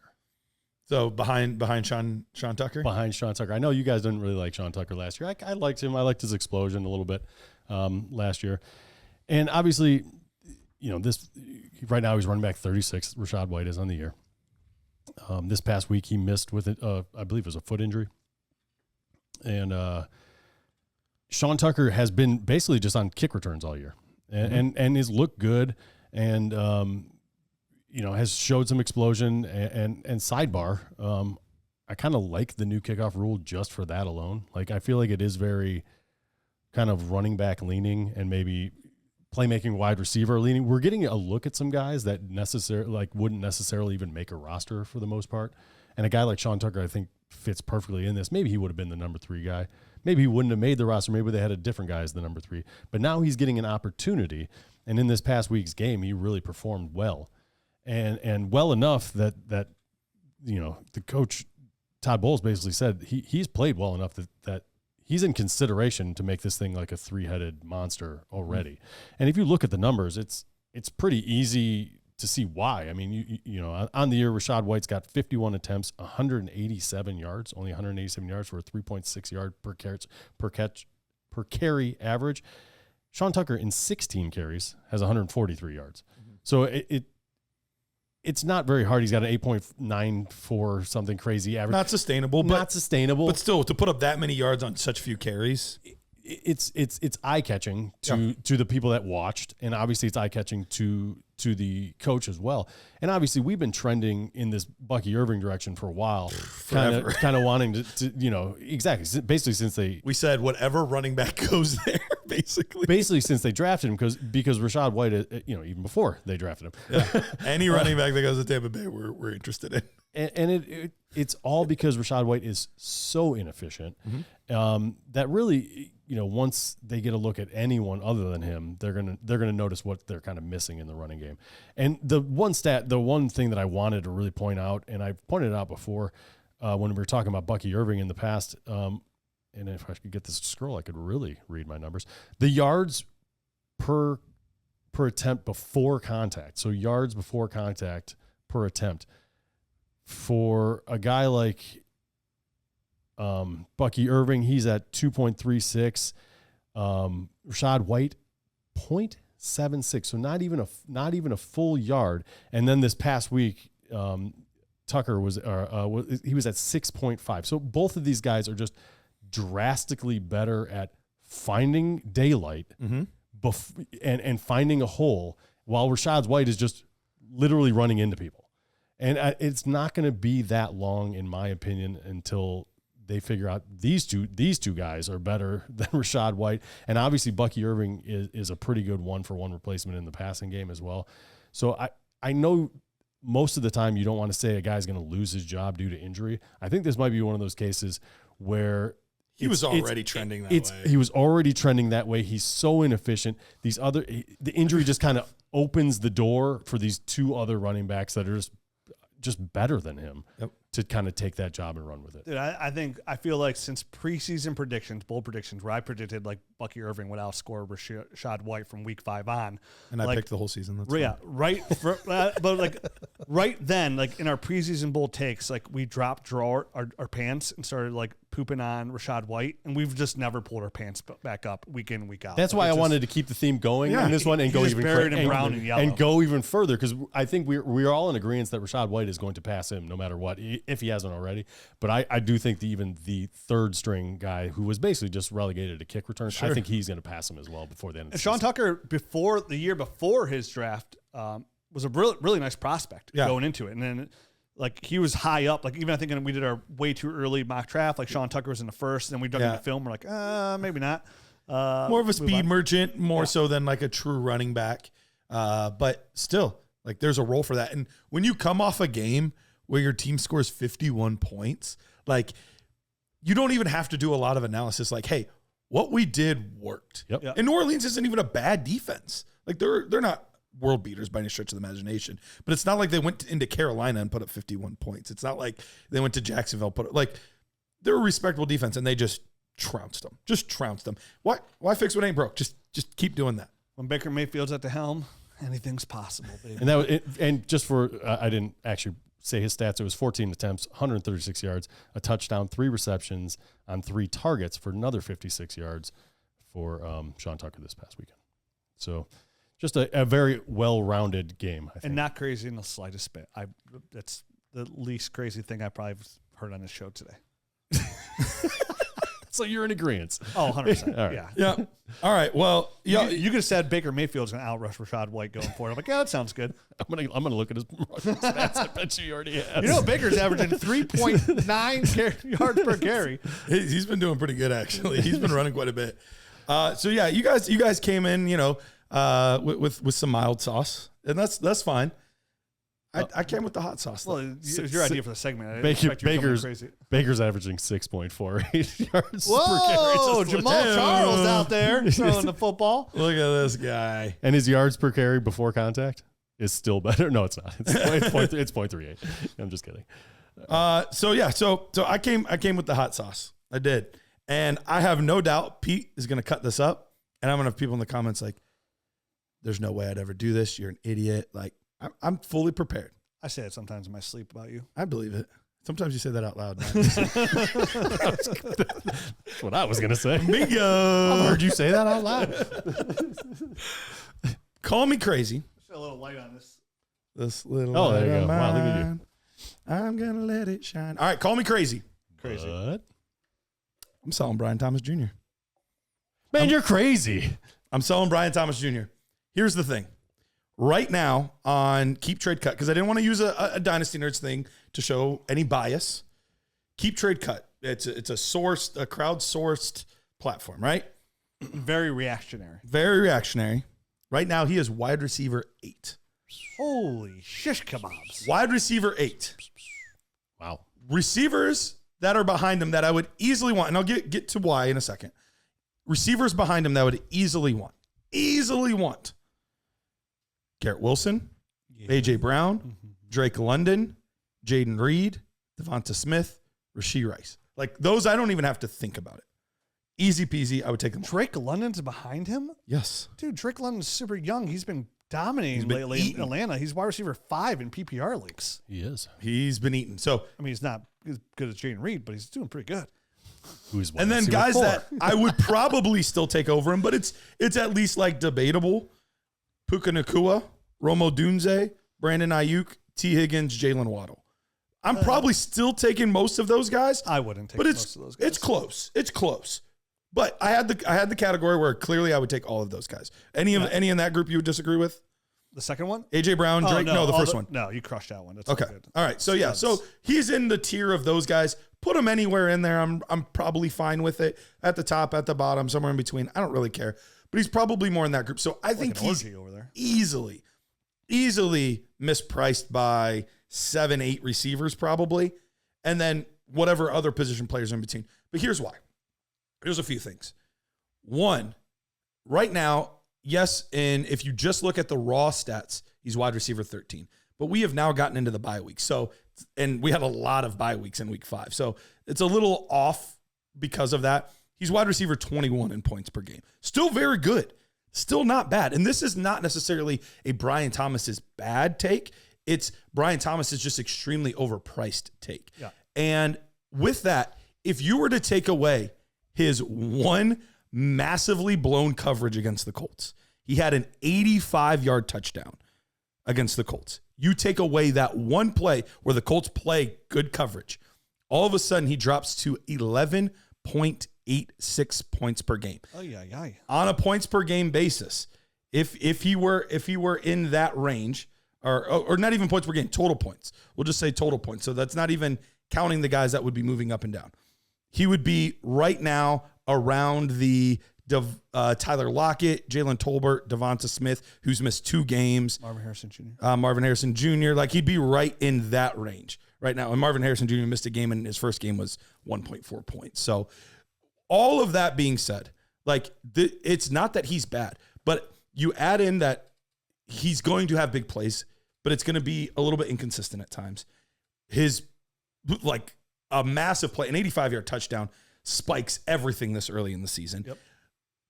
So behind Sean Tucker? Behind Sean Tucker. I know you guys didn't really like Sean Tucker last year. I liked him. I liked his explosion a little bit last year. And obviously, this right now he's running back 36. Rachaad White is on the year. This past week he missed with I believe it was a foot injury. And Sean Tucker has been basically just on kick returns all year. And has looked good, and has showed some explosion. And sidebar, I kind of like the new kickoff rule just for that alone. Like I feel like it is very kind of running back leaning and maybe playmaking wide receiver leaning. We're getting a look at some guys that wouldn't necessarily even make a roster for the most part. And a guy like Sean Tucker, I think, fits perfectly in this. Maybe he would have been the number 3 guy. Maybe he wouldn't have made the roster. Maybe they had a different guy as the number 3. But now he's getting an opportunity. And in this past week's game, he really performed well. And well enough that the coach, Todd Bowles, basically said he's played well enough that he's in consideration to make this thing like a 3-headed monster already. And if you look at the numbers, it's pretty easy to see why. I mean, on the year, Rachaad White's got 51 attempts, 187 yards, only 187 yards for a 3.6 yard per carry average. Sean Tucker in 16 carries has 143 yards. So it's not very hard. He's got an 8.94 something crazy average. Not sustainable. But still, to put up that many yards on such few carries. It's eye catching to the people that watched, and obviously it's eye catching to the coach as well. And obviously we've been trending in this Bucky Irving direction for a while, kind of wanting to exactly basically since we said whatever running back goes there, basically since they drafted him because Rachaad White, even before they drafted him, any running back that goes to Tampa Bay, we're interested in. And it's all because Rachaad White is so inefficient that really, once they get a look at anyone other than him, they're gonna notice what they're kind of missing in the running game. And the one thing that I wanted to really point out, and I've pointed it out before when we were talking about Bucky Irving in the past, and if I could get this to scroll, I could really read my numbers. The yards per attempt before contact, so yards before contact per attempt. For a guy like Bucky Irving, he's at 2.36. Rachaad White, 0.76. So not even a full yard. And then this past week, Tucker was at 6.5. So both of these guys are just drastically better at finding daylight and finding a hole, while Rachaad White is just literally running into people. And it's not going to be that long, in my opinion, until they figure out these two guys are better than Rachaad White. And obviously Bucky Irving is a pretty good 1-for-1 replacement in the passing game as well. So I know most of the time you don't want to say a guy's going to lose his job due to injury. I think this might be one of those cases where he was already trending that way. He was already trending that way. He's so inefficient. The injury just kind of opens the door for these two other running backs that are just better than him to kind of take that job and run with it. Dude, I feel like since preseason predictions, bold predictions, where I predicted like Bucky Irving would outscore Rachaad White from week 5 on, and I picked the whole season. That's yeah, right. But like right then, like in our preseason bold takes, like we dropped our pants and started like pooping on Rachaad White, and we've just never pulled our pants back up week in, week out. That's why I wanted to keep the theme going in this one and go even buried in brown and yellow and go even further, because I think we're all in agreement that Rachaad White is going to pass him no matter what, if he hasn't already. But I do think even the third string guy who was basically just relegated to kick returns, I think he's going to pass him as well before the end of the season. Sean Tucker, before the year before his draft, was a really nice prospect going into it, and then. Like he was high up. Like even I think we did our way too early mock draft. Like Sean Tucker was in the first, and then we dug into film. We're like, maybe not. More of a speed merchant, more so than like a true running back. But still, like there's a role for that. And when you come off a game where your team scores 51 points, like you don't even have to do a lot of analysis. Like, hey, what we did worked. Yep. And New Orleans isn't even a bad defense. Like they're not world beaters by any stretch of the imagination, but it's not like they went into Carolina and put up 51 points. It's not like they went to Jacksonville, they're a respectable defense, and they just trounced them. Why fix what ain't broke? Just keep doing that. When Baker Mayfield's at the helm, anything's possible, baby. And that was it, and just for I didn't actually say his stats. It was 14 attempts, 136 yards, a touchdown, 3 receptions on 3 targets for another 56 yards for Sean Tucker this past weekend. So just a very well-rounded game, I think. And not crazy in the slightest bit. That's the least crazy thing I probably heard on this show today. So you're in agreement. Oh, 100%. All right. Yeah. All right. Well, you could have said Baker Mayfield's going to outrush Rachaad White going forward. I'm like, yeah, that sounds good. I'm gonna look at his stats. I bet you already have. You know, Baker's averaging 3.9 yards per carry. He's been doing pretty good, actually. He's been running quite a bit. So yeah, you guys came in, with some mild sauce, and that's fine. I came with the hot sauce. Well, it was your idea for the segment. Baker's averaging 6.48 yards per Whoa, carry. Jamal Charles out there throwing the football. Look at this guy. And his yards per carry before contact is still better. No, it's not. It's 0.38. I'm just kidding. So I came with the hot sauce. I did. And I have no doubt Pete is going to cut this up, and I'm going to have people in the comments like, there's no way I'd ever do this. You're an idiot. Like, I'm fully prepared. I say it sometimes in my sleep about you. I believe it. Sometimes you say that out loud. That's what I was going to say. Bingo. I've heard you say that out loud. Call me crazy. Put a little light on this. This little Oh, there you light go. of Wow, look at you. mine, I'm going to let it shine. All right, call me crazy. Crazy. What? I'm selling Brian Thomas Jr. Man, you're crazy. I'm selling Brian Thomas Jr. Here's the thing. Right now on Keep Trade Cut, because I didn't want to use a Dynasty Nerds thing to show any bias. Keep Trade Cut. It's a crowdsourced platform, right? Very reactionary. Very reactionary. Right now, he is wide receiver 8. Holy shish kebabs. Wide receiver 8. Wow. Receivers that are behind him that I would easily want, and I'll get to why in a second. Receivers behind him that I would easily want. Garrett Wilson, A.J. Brown, Drake London, Jaden Reed, Devonta Smith, Rashee Rice. Like those, I don't even have to think about it. Easy peasy, I would take them. Drake London's behind him? Yes. Dude, Drake London's super young. He's been dominating lately in Atlanta. He's wide receiver 5 in PPR leagues. He is. He's been eaten. So I mean, he's not as good as Jaden Reed, but he's doing pretty good. Who's and then guys 4. that I would probably still take over him, but it's at least like debatable. Puka Nacua, Romo Dunze, Brandon Ayuk, T. Higgins, Jalen Waddle. I'm probably still taking most of those guys. I wouldn't take most of those guys. It's close. But I had the category where clearly I would take all of those guys. Any in that group you would disagree with? The second one? A.J. Brown, Drake? No, the first one. No, you crushed that one. That's okay. Good. All right. So, yeah. So he's in the tier of those guys. put him anywhere in there. I'm probably fine with it. At the top, at the bottom, somewhere in between. I don't really care. But he's probably more in that group. So I think he's over there. easily mispriced by 7-8 receivers probably. And then whatever other position players in between. But here's why. Here's a few things. One, right now, yes, and if you just look at the raw stats, he's wide receiver 13. But we have now gotten into the bye week. So, and we had a lot of bye weeks in week 5. So it's a little off because of that. He's wide receiver 21 in points per game. Still very good. Still not bad. And this is not necessarily a Brian Thomas's bad take. It's Brian Thomas is just extremely overpriced take. Yeah. And with that, if you were to take away his one massively blown coverage against the Colts, he had an 85-yard touchdown against the Colts. You take away that one play where the Colts play good coverage, all of a sudden he drops to 11.86 points per game. Oh yeah. On a points per game basis. If he were in that range, or not even points per game, total points. We'll just say total points. So that's not even counting the guys that would be moving up and down. He would be right now around the Tyler Lockett, Jalen Tolbert, Devonta Smith, who's missed 2 games. Marvin Harrison Jr. Marvin Harrison Jr. Like he'd be right in that range right now. And Marvin Harrison Jr. missed a game, and his first game was 1.4 points. So all of that being said, like it's not that he's bad, but you add in that he's going to have big plays, but it's going to be a little bit inconsistent at times. His like a massive play, an 85-yard touchdown spikes everything this early in the season. Yep.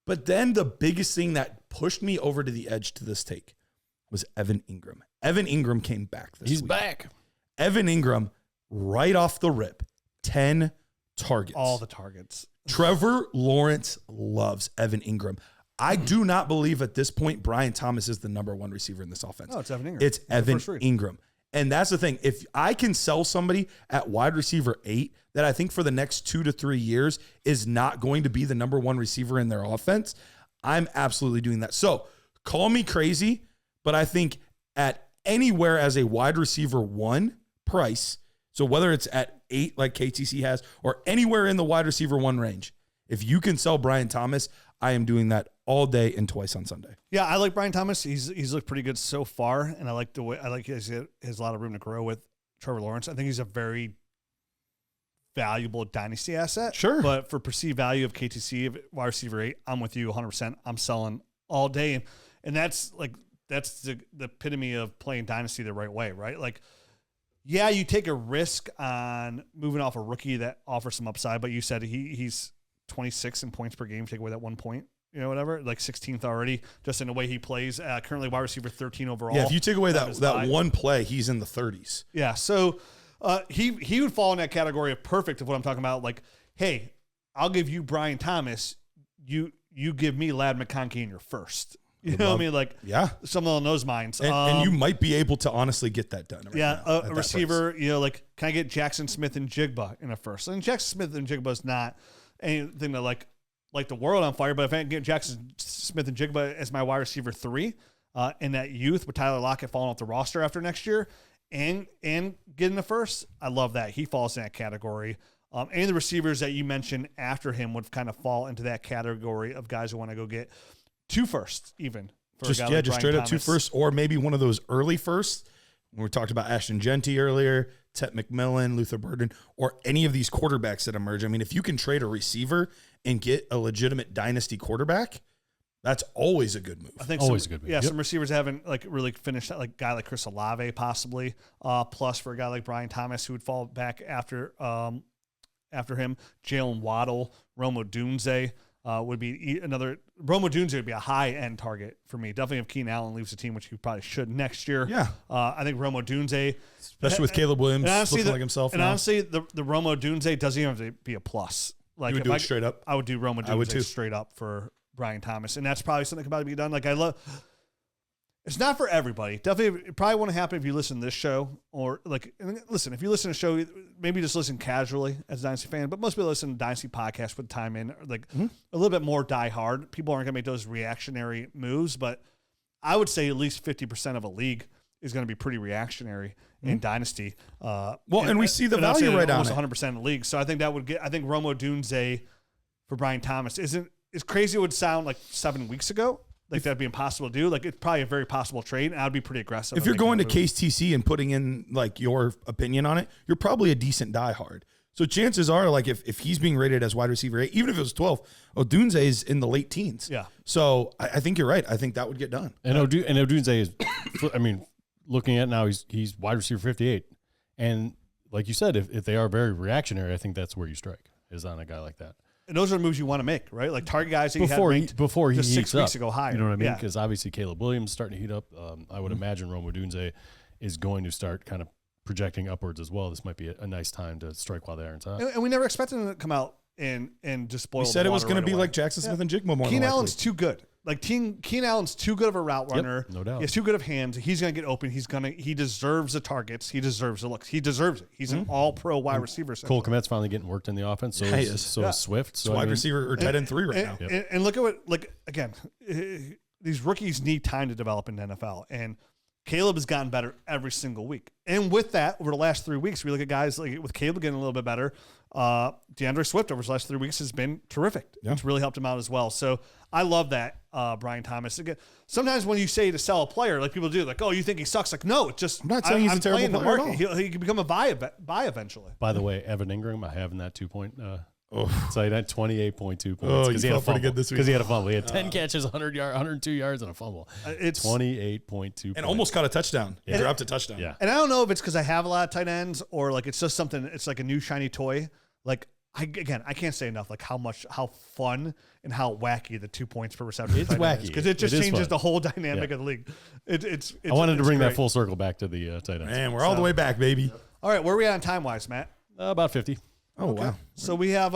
But then the biggest thing that pushed me over to the edge to this take was Evan Ingram. Evan Ingram came back this week. He's back. Evan Ingram, right off the rip, 10 targets. All the targets. Trevor Lawrence loves Evan Ingram. I do not believe at this point Brian Thomas is the number 1 receiver in this offense. Oh, it's Evan Ingram. It's Evan Ingram. And that's the thing. If I can sell somebody at wide receiver 8 that I think for the next 2 to 3 years is not going to be the number 1 receiver in their offense, I'm absolutely doing that. So call me crazy, but I think at anywhere as a wide receiver 1 price, so whether it's at 8 like KTC has or anywhere in the wide receiver 1 range, if you can sell Brian Thomas, I am doing that all day and twice on Sunday. Yeah, I like Brian Thomas. He's looked pretty good so far, and I like the way he has a lot of room to grow with Trevor Lawrence. I think he's a very valuable dynasty asset. Sure. But for perceived value of KTC, wide receiver 8, I'm with you 100%. I'm selling all day. And that's the epitome of playing dynasty the right way, right? Like, yeah, you take a risk on moving off a rookie that offers some upside, but you said he's 26 in points per game, take away that 1 point, whatever, like 16th already, just in the way he plays. Currently wide receiver 13 overall. Yeah, if you take away that one play, he's in the 30s. Yeah, so he would fall in that category of perfect of what I'm talking about. Like, hey, I'll give you Brian Thomas. You give me Ladd McConkey in your first. You know what I mean? Like, yeah, something along those lines. And you might be able to honestly get that done. Right yeah, now, a receiver, like, can I get Jackson Smith and Jigba in a first? And Jackson Smith and Jigba is not anything to like the world on fire, but if I can get Jackson Smith and Jigba as my wide receiver 3 in that youth with Tyler Lockett falling off the roster after next year and getting the first, I love that. He falls in that category. Any of the receivers that you mentioned after him would kind of fall into that category of guys who want to go get 2 firsts even. For just straight up 2 firsts, or maybe one of those early firsts. When we talked about Ashton Genty earlier, Tet McMillan, Luther Burden, or any of these quarterbacks that emerge. I mean, if you can trade a receiver and get a legitimate dynasty quarterback, that's always a good move. I think always a good move. Yeah, some receivers haven't like really finished that, like a guy like Chris Olave possibly. Plus for a guy like Brian Thomas who would fall back after him, Jalen Waddle, Rome Odunze would be another. Rome Odunze would be a high end target for me. Definitely if Keenan Allen leaves the team, which he probably should next year. Yeah, I think Rome Odunze, especially with Caleb Williams looking like himself. And honestly, the Rome Odunze doesn't even have to be a plus. Like, you would do it straight up. I would do Rome Odunze straight up for Brian Thomas, and that's probably something about to be done. Like, I love. It's not for everybody. Definitely, it probably won't happen if you listen to this show or like listen. If you listen to the show, maybe just listen casually as a Dynasty fan. But most people listen to Dynasty podcast, put time in, like a little bit more die hard. People aren't gonna make those reactionary moves, but I would say at least 50% of a league is going to be pretty reactionary in Dynasty. And we see the value right on it. Almost 100% of the league. So I think that would get. I think Rome Odunze for Brian Thomas isn't as crazy. It would sound like 7 weeks ago. Like that'd be impossible to do. Like it's probably a very possible trade, and I'd be pretty aggressive. If you're going to Case TC and putting in like your opinion on it, you're probably a decent diehard. So chances are, like if he's being rated as wide receiver 8, even if it was 12, Odunze is in the late teens. Yeah. So I think you're right. I think that would get done. And Odunze is, I mean, looking at now, he's wide receiver 58, and like you said, if they are very reactionary, I think that's where you strike is on a guy like that. And those are the moves you want to make, right? Like target guys that before you he had before he just 6 heats weeks up, ago higher. You know what I mean? Yeah. Because obviously Caleb Williams is starting to heat up. I would imagine Rome Odunze is going to start kind of projecting upwards as well. This might be a nice time to strike while the iron's hot. And we never expected him to come out and just spoil. We said the it was water going to be away. like Jackson Smith and Jigma more. Keenan Allen's too good. Like Keenan Allen's too good of a route runner. No doubt. He has too good of hands. He's going to get open. He deserves the targets. He deserves the looks. He deserves it. He's an all-pro wide receiver. Cole Kmet's finally getting worked in the offense. So is Swift. So wide receiver or tight end 3 right now. And look at what, like, again, these rookies need time to develop in the NFL. And Caleb has gotten better every single week. And with that, over the last 3 weeks, we look at guys like with Caleb getting a little bit better. DeAndre Swift over the last 3 weeks has been terrific. Yeah. It's really helped him out as well. So I love that, Brian Thomas. Again, sometimes when you say to sell a player, like people do, like, oh, you think he sucks? Like, no, it's just I'm not saying he's a terrible player at all. He can become a buy eventually. By the way, Evan Ingram, I have in that 2-point. So he had 28.2 points. Oh, you he had felt pretty good this week. Because he had a fumble. He had 10 catches, 102 yards, and a fumble. It's 28.2 And almost got a touchdown. He dropped a touchdown. Yeah. And I don't know if it's because I have a lot of tight ends or like it's just something. It's like a new shiny toy. Like I can't say enough. Like how fun and how wacky the 2 points per reception. It's wacky because it just changes the whole dynamic of the league. It's I wanted to bring great. that full circle back to the tight ends. Man, we're all the way back, baby. All right, where are we at on time wise, Matt? About 50. Oh, wow. So we have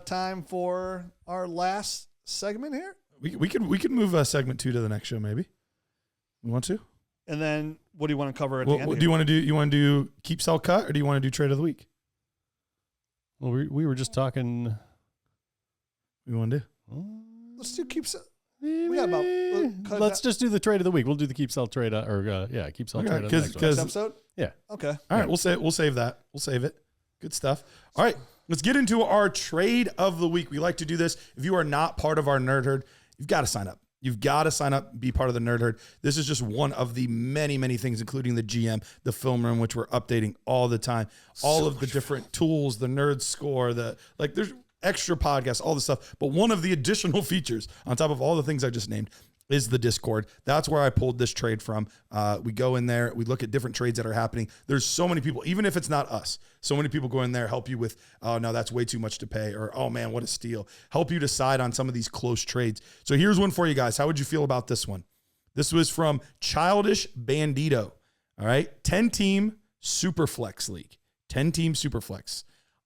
time for our last segment here, We could move segment 2 to the next show, maybe. You want to? and then what do you want to cover at the end? Do you want to do? You want to do keep, sell, cut, or do you want to do trade of the week? Well, we were just talking. What do you want to do? Let's do keep. We got about. Let's just do the trade of the week. We'll do the keep sell trade keep sell trade. next episode. Yeah. Okay. All right, we'll save that. We'll save it. Good stuff. All right, let's get into our trade of the week. We like to do this. If you are not part of our Nerd Herd, you've got to sign up. You've got to sign up, be part of the Nerd Herd. This is just one of the many, many things, including the GM, the film room, which we're updating all the time. All of the different tools, the Nerd Score, there's extra podcasts, all this stuff. But one of the additional features on top of all the things I just named is the Discord. That's where I pulled this trade from. We go in there, we look at different trades that are happening. There's so many people, even if it's not us, so many people go in there, help you with, oh, no, that's way too much to pay, or, oh, man, what a steal. Help you decide on some of these close trades. So here's one for you guys. How would you feel about this one? This was from Childish Bandito. All right, 10-team Superflex League. 10-team Superflex.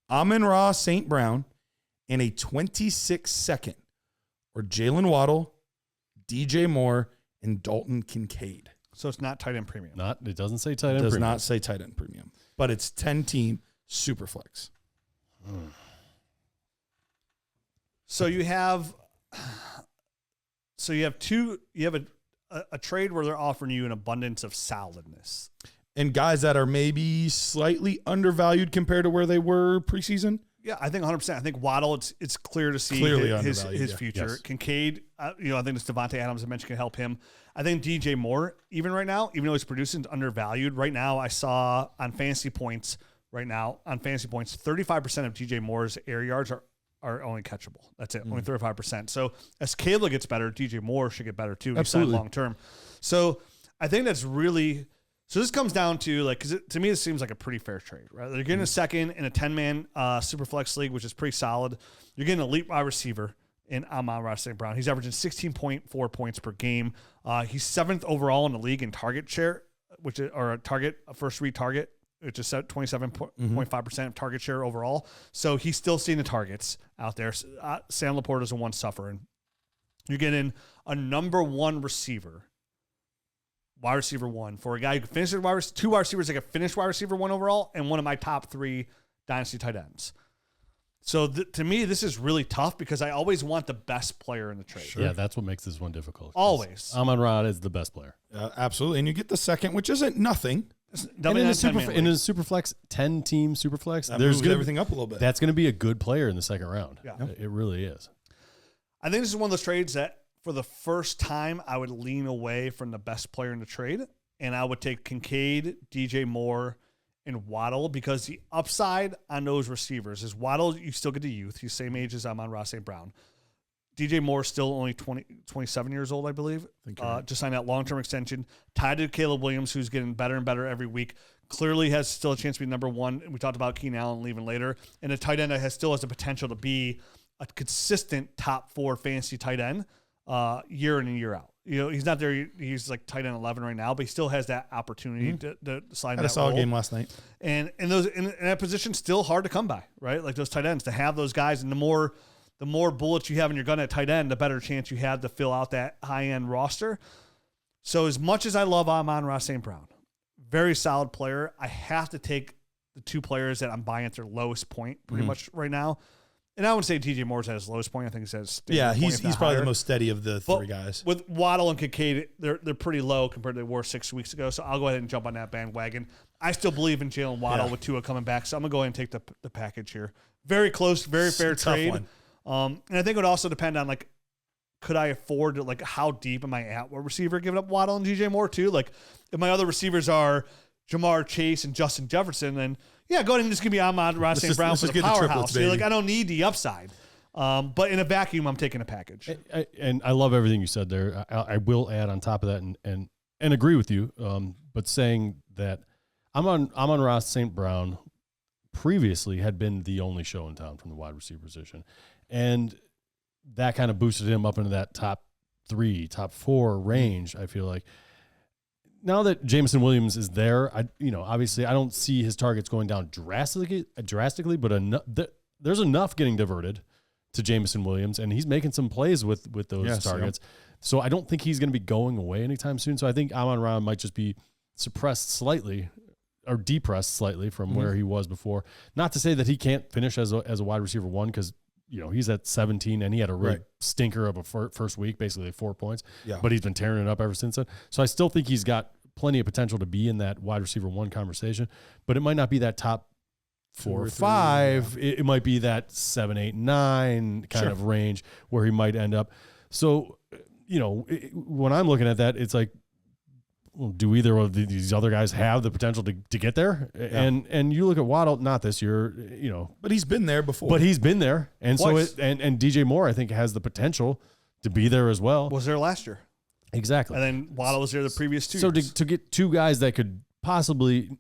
Amon-Ra St. Brown and a 26-second or Jalen Waddle, DJ Moore, and Dalton Kincaid. So it's not tight end premium. It doesn't say tight end. It does premium. not say tight end premium, but it's 10-team Superflex. So you have a trade where they're offering you an abundance of solidness. And guys that are maybe slightly undervalued compared to where they were preseason. Yeah, I think 100%. I think Waddle, it's clear to see Clearly his undervalued, yeah. future. Yes. Kincaid, I think this Davante Adams I mentioned can help him. I think DJ Moore, even right now, even though he's producing, undervalued. Right now, I saw on fantasy points, 35% of DJ Moore's air yards are only catchable. That's it, only 35%. So as Caleb gets better, DJ Moore should get better too. Absolutely. Long term. So I think that's really. So this comes down to because to me, it seems like a pretty fair trade, right? They're getting a second in a 10-man Superflex league, which is pretty solid. You're getting an elite wide receiver in Amon-Ra St. Brown. He's averaging 16.4 points per game. He's 7th overall in the league in target share, first read target, which is 27.5% of target share overall. So he's still seeing the targets out there. Sam Laporta is the one suffering. You're getting a number one receiver. Wide receiver 1 for a guy who can finish at two wide receivers that can finish wide receiver 1 overall, and one of my top 3 dynasty tight ends. So to me, this is really tough because I always want the best player in the trade. Yeah, that's what makes this one difficult. Always. Amon-Ra is the best player. Absolutely. And you get the second, which isn't nothing. And in a Superflex, 10-team Superflex, That there's moves gonna everything up a little bit. That's going to be a good player in the second round. Yeah. It really is. I think this is one of those trades that for the first time I would lean away from the best player in the trade, and I would take Kincaid, DJ Moore, and Waddle, because the upside on those receivers is Waddle, you still get the youth. He's same age as Amon-Ra St. Brown. DJ Moore still only 27 years old, I believe. Just signed that long-term extension. Tied to Caleb Williams, who's getting better and better every week. Clearly has still a chance to be number one. We talked about Keenan Allen leaving later. And a tight end that still has the potential to be a consistent top 4 fantasy tight end year in and year out. You know, he's not there. He's like tight end 11 right now, but he still has that opportunity to slide in that Had a solid role. game last night. And in that position, still hard to come by, right? Like those tight ends, to have those guys, and the more bullets you have in your gun at tight end, the better chance you have to fill out that high-end roster. So as much as I love Amon-Ra St. Brown, very solid player, I have to take the 2 players that I'm buying at their lowest point pretty much right now. And I would say DJ Moore's at his lowest point. I think he says He's probably the most steady of the 3 guys. With Waddle and Kincaid, they're pretty low compared to they were 6 weeks ago. So I'll go ahead and jump on that bandwagon. I still believe in Jalen Waddle with Tua coming back, so I'm gonna go ahead and take the package here. Very close, very fair trade. One. And I think it would also depend on, like, could I afford to, like, how deep am I at what receiver, giving up Waddle and DJ Moore too? Like, if my other receivers are Jamar Chase and Justin Jefferson, then yeah, go ahead and just give me Amon-Ra St. Brown for the powerhouse. So, like, I don't need the upside. But in a vacuum, I'm taking a package. And I love everything you said there. I will add on top of that and agree with you, but saying that Amon-Ra St. Brown previously had been the only show in town from the wide receiver position. And that kind of boosted him up into that top 3, top 4 range, I feel like. Now that Jameson Williams is there, obviously I don't see his targets going down drastically, but there's enough getting diverted to Jameson Williams, and he's making some plays with those targets. Yeah. So I don't think he's going to be going away anytime soon. So I think Amon-Ra might just be suppressed slightly or depressed slightly from where he was before. Not to say that he can't finish as a wide receiver 1, because he's at 17 and he had a really stinker of a first week, basically 4 points. Yeah. But he's been tearing it up ever since then. So I still think he's got plenty of potential to be in that wide receiver 1 conversation, but it might not be that top 4 or 5. It might be that 7, 8, 9 kind of range where he might end up. So, when I'm looking at that, it's like, well, do either of these other guys have the potential to get there? Yeah. And you look at Waddle, not this year, but he's been there before. But he's been there, and twice. And DJ Moore, I think, has the potential to be there as well. Was there last year, exactly, and then Waddle was there the previous 2 years. So to get 2 guys that could possibly,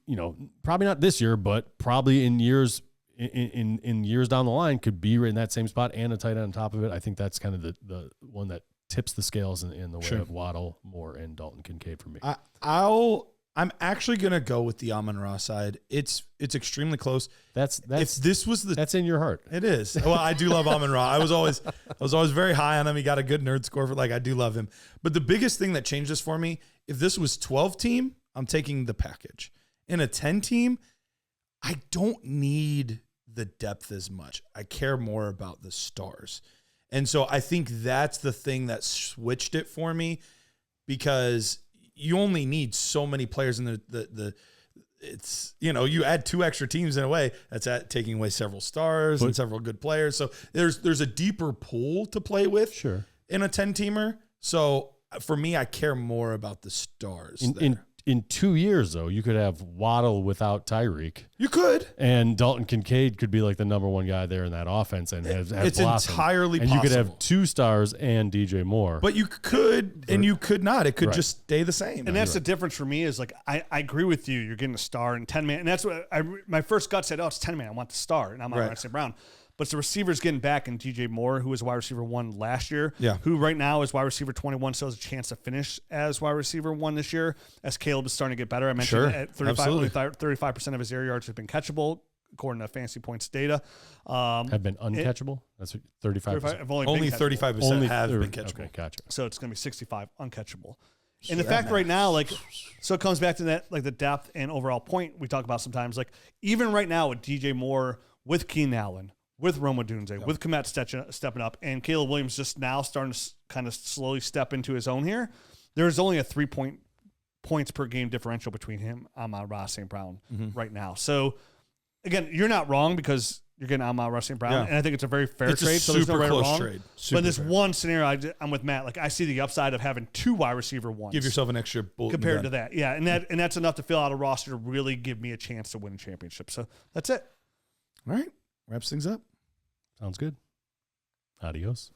probably not this year, but probably in years down the line, could be in that same spot and a tight end on top of it. I think that's kind of the one that tips the scales in the way of Waddle, Moore, and Dalton Kincaid for me. I'm actually gonna go with the Amon-Ra side. It's extremely close. That's in your heart. It is. Well, I do love Amon-Ra. I was always very high on him. He got a good nerd score I do love him. But the biggest thing that changed this for me, if this was 12 team, I'm taking the package. In a 10 team, I don't need the depth as much. I care more about the stars. And so I think that's the thing that switched it for me, because you only need so many players in it's, you add 2 extra teams in a way, that's taking away several stars and several good players. So there's a deeper pool to play with in a 10-teamer. So for me, I care more about the stars. In 2 years, though, you could have Waddle without Tyreek. You could. And Dalton Kincaid could be like the number 1 guy there in that offense and have it's blossomed. Entirely and possible. You could have 2 stars and DJ Moore. But you could and you could not. It could just stay the same. And that's the difference for me is, like, I agree with you. You're getting a star in 10-man. And that's what my first gut said, it's 10-man. I want the star. And I'm not going to say Brown. But it's the receivers getting back, and DJ Moore, who was wide receiver 1 last year, who right now is wide receiver 21, still has a chance to finish as wide receiver 1 this year, as Caleb is starting to get better. I mentioned at 35% of his air yards have been catchable, according to Fantasy Points data. Have been uncatchable? That's 35%. Only 35% have been catchable. Okay, gotcha. So it's going to be 65 uncatchable. And the fact right now, like, so it comes back to that, like, the depth and overall point we talk about sometimes. Like, even right now with DJ Moore, with Keenan Allen, with Rome Odunze, with Kmet stepping up, and Caleb Williams just now starting to kind of slowly step into his own here, there's only a 3 points per game differential between him, Amon-Ra St. Brown right now. So, again, you're not wrong because you're getting Amon-Ra St. Brown, and I think it's a very fair trade. So there's no right or wrong. Trade. But in this one scenario, I'm with Matt. Like I see the upside of having 2 wide receiver ones. Give yourself an extra bullet compared to that. Yeah, and that's enough to fill out a roster to really give me a chance to win a championship. So that's it. All right. Wraps things up. Sounds good. Adios.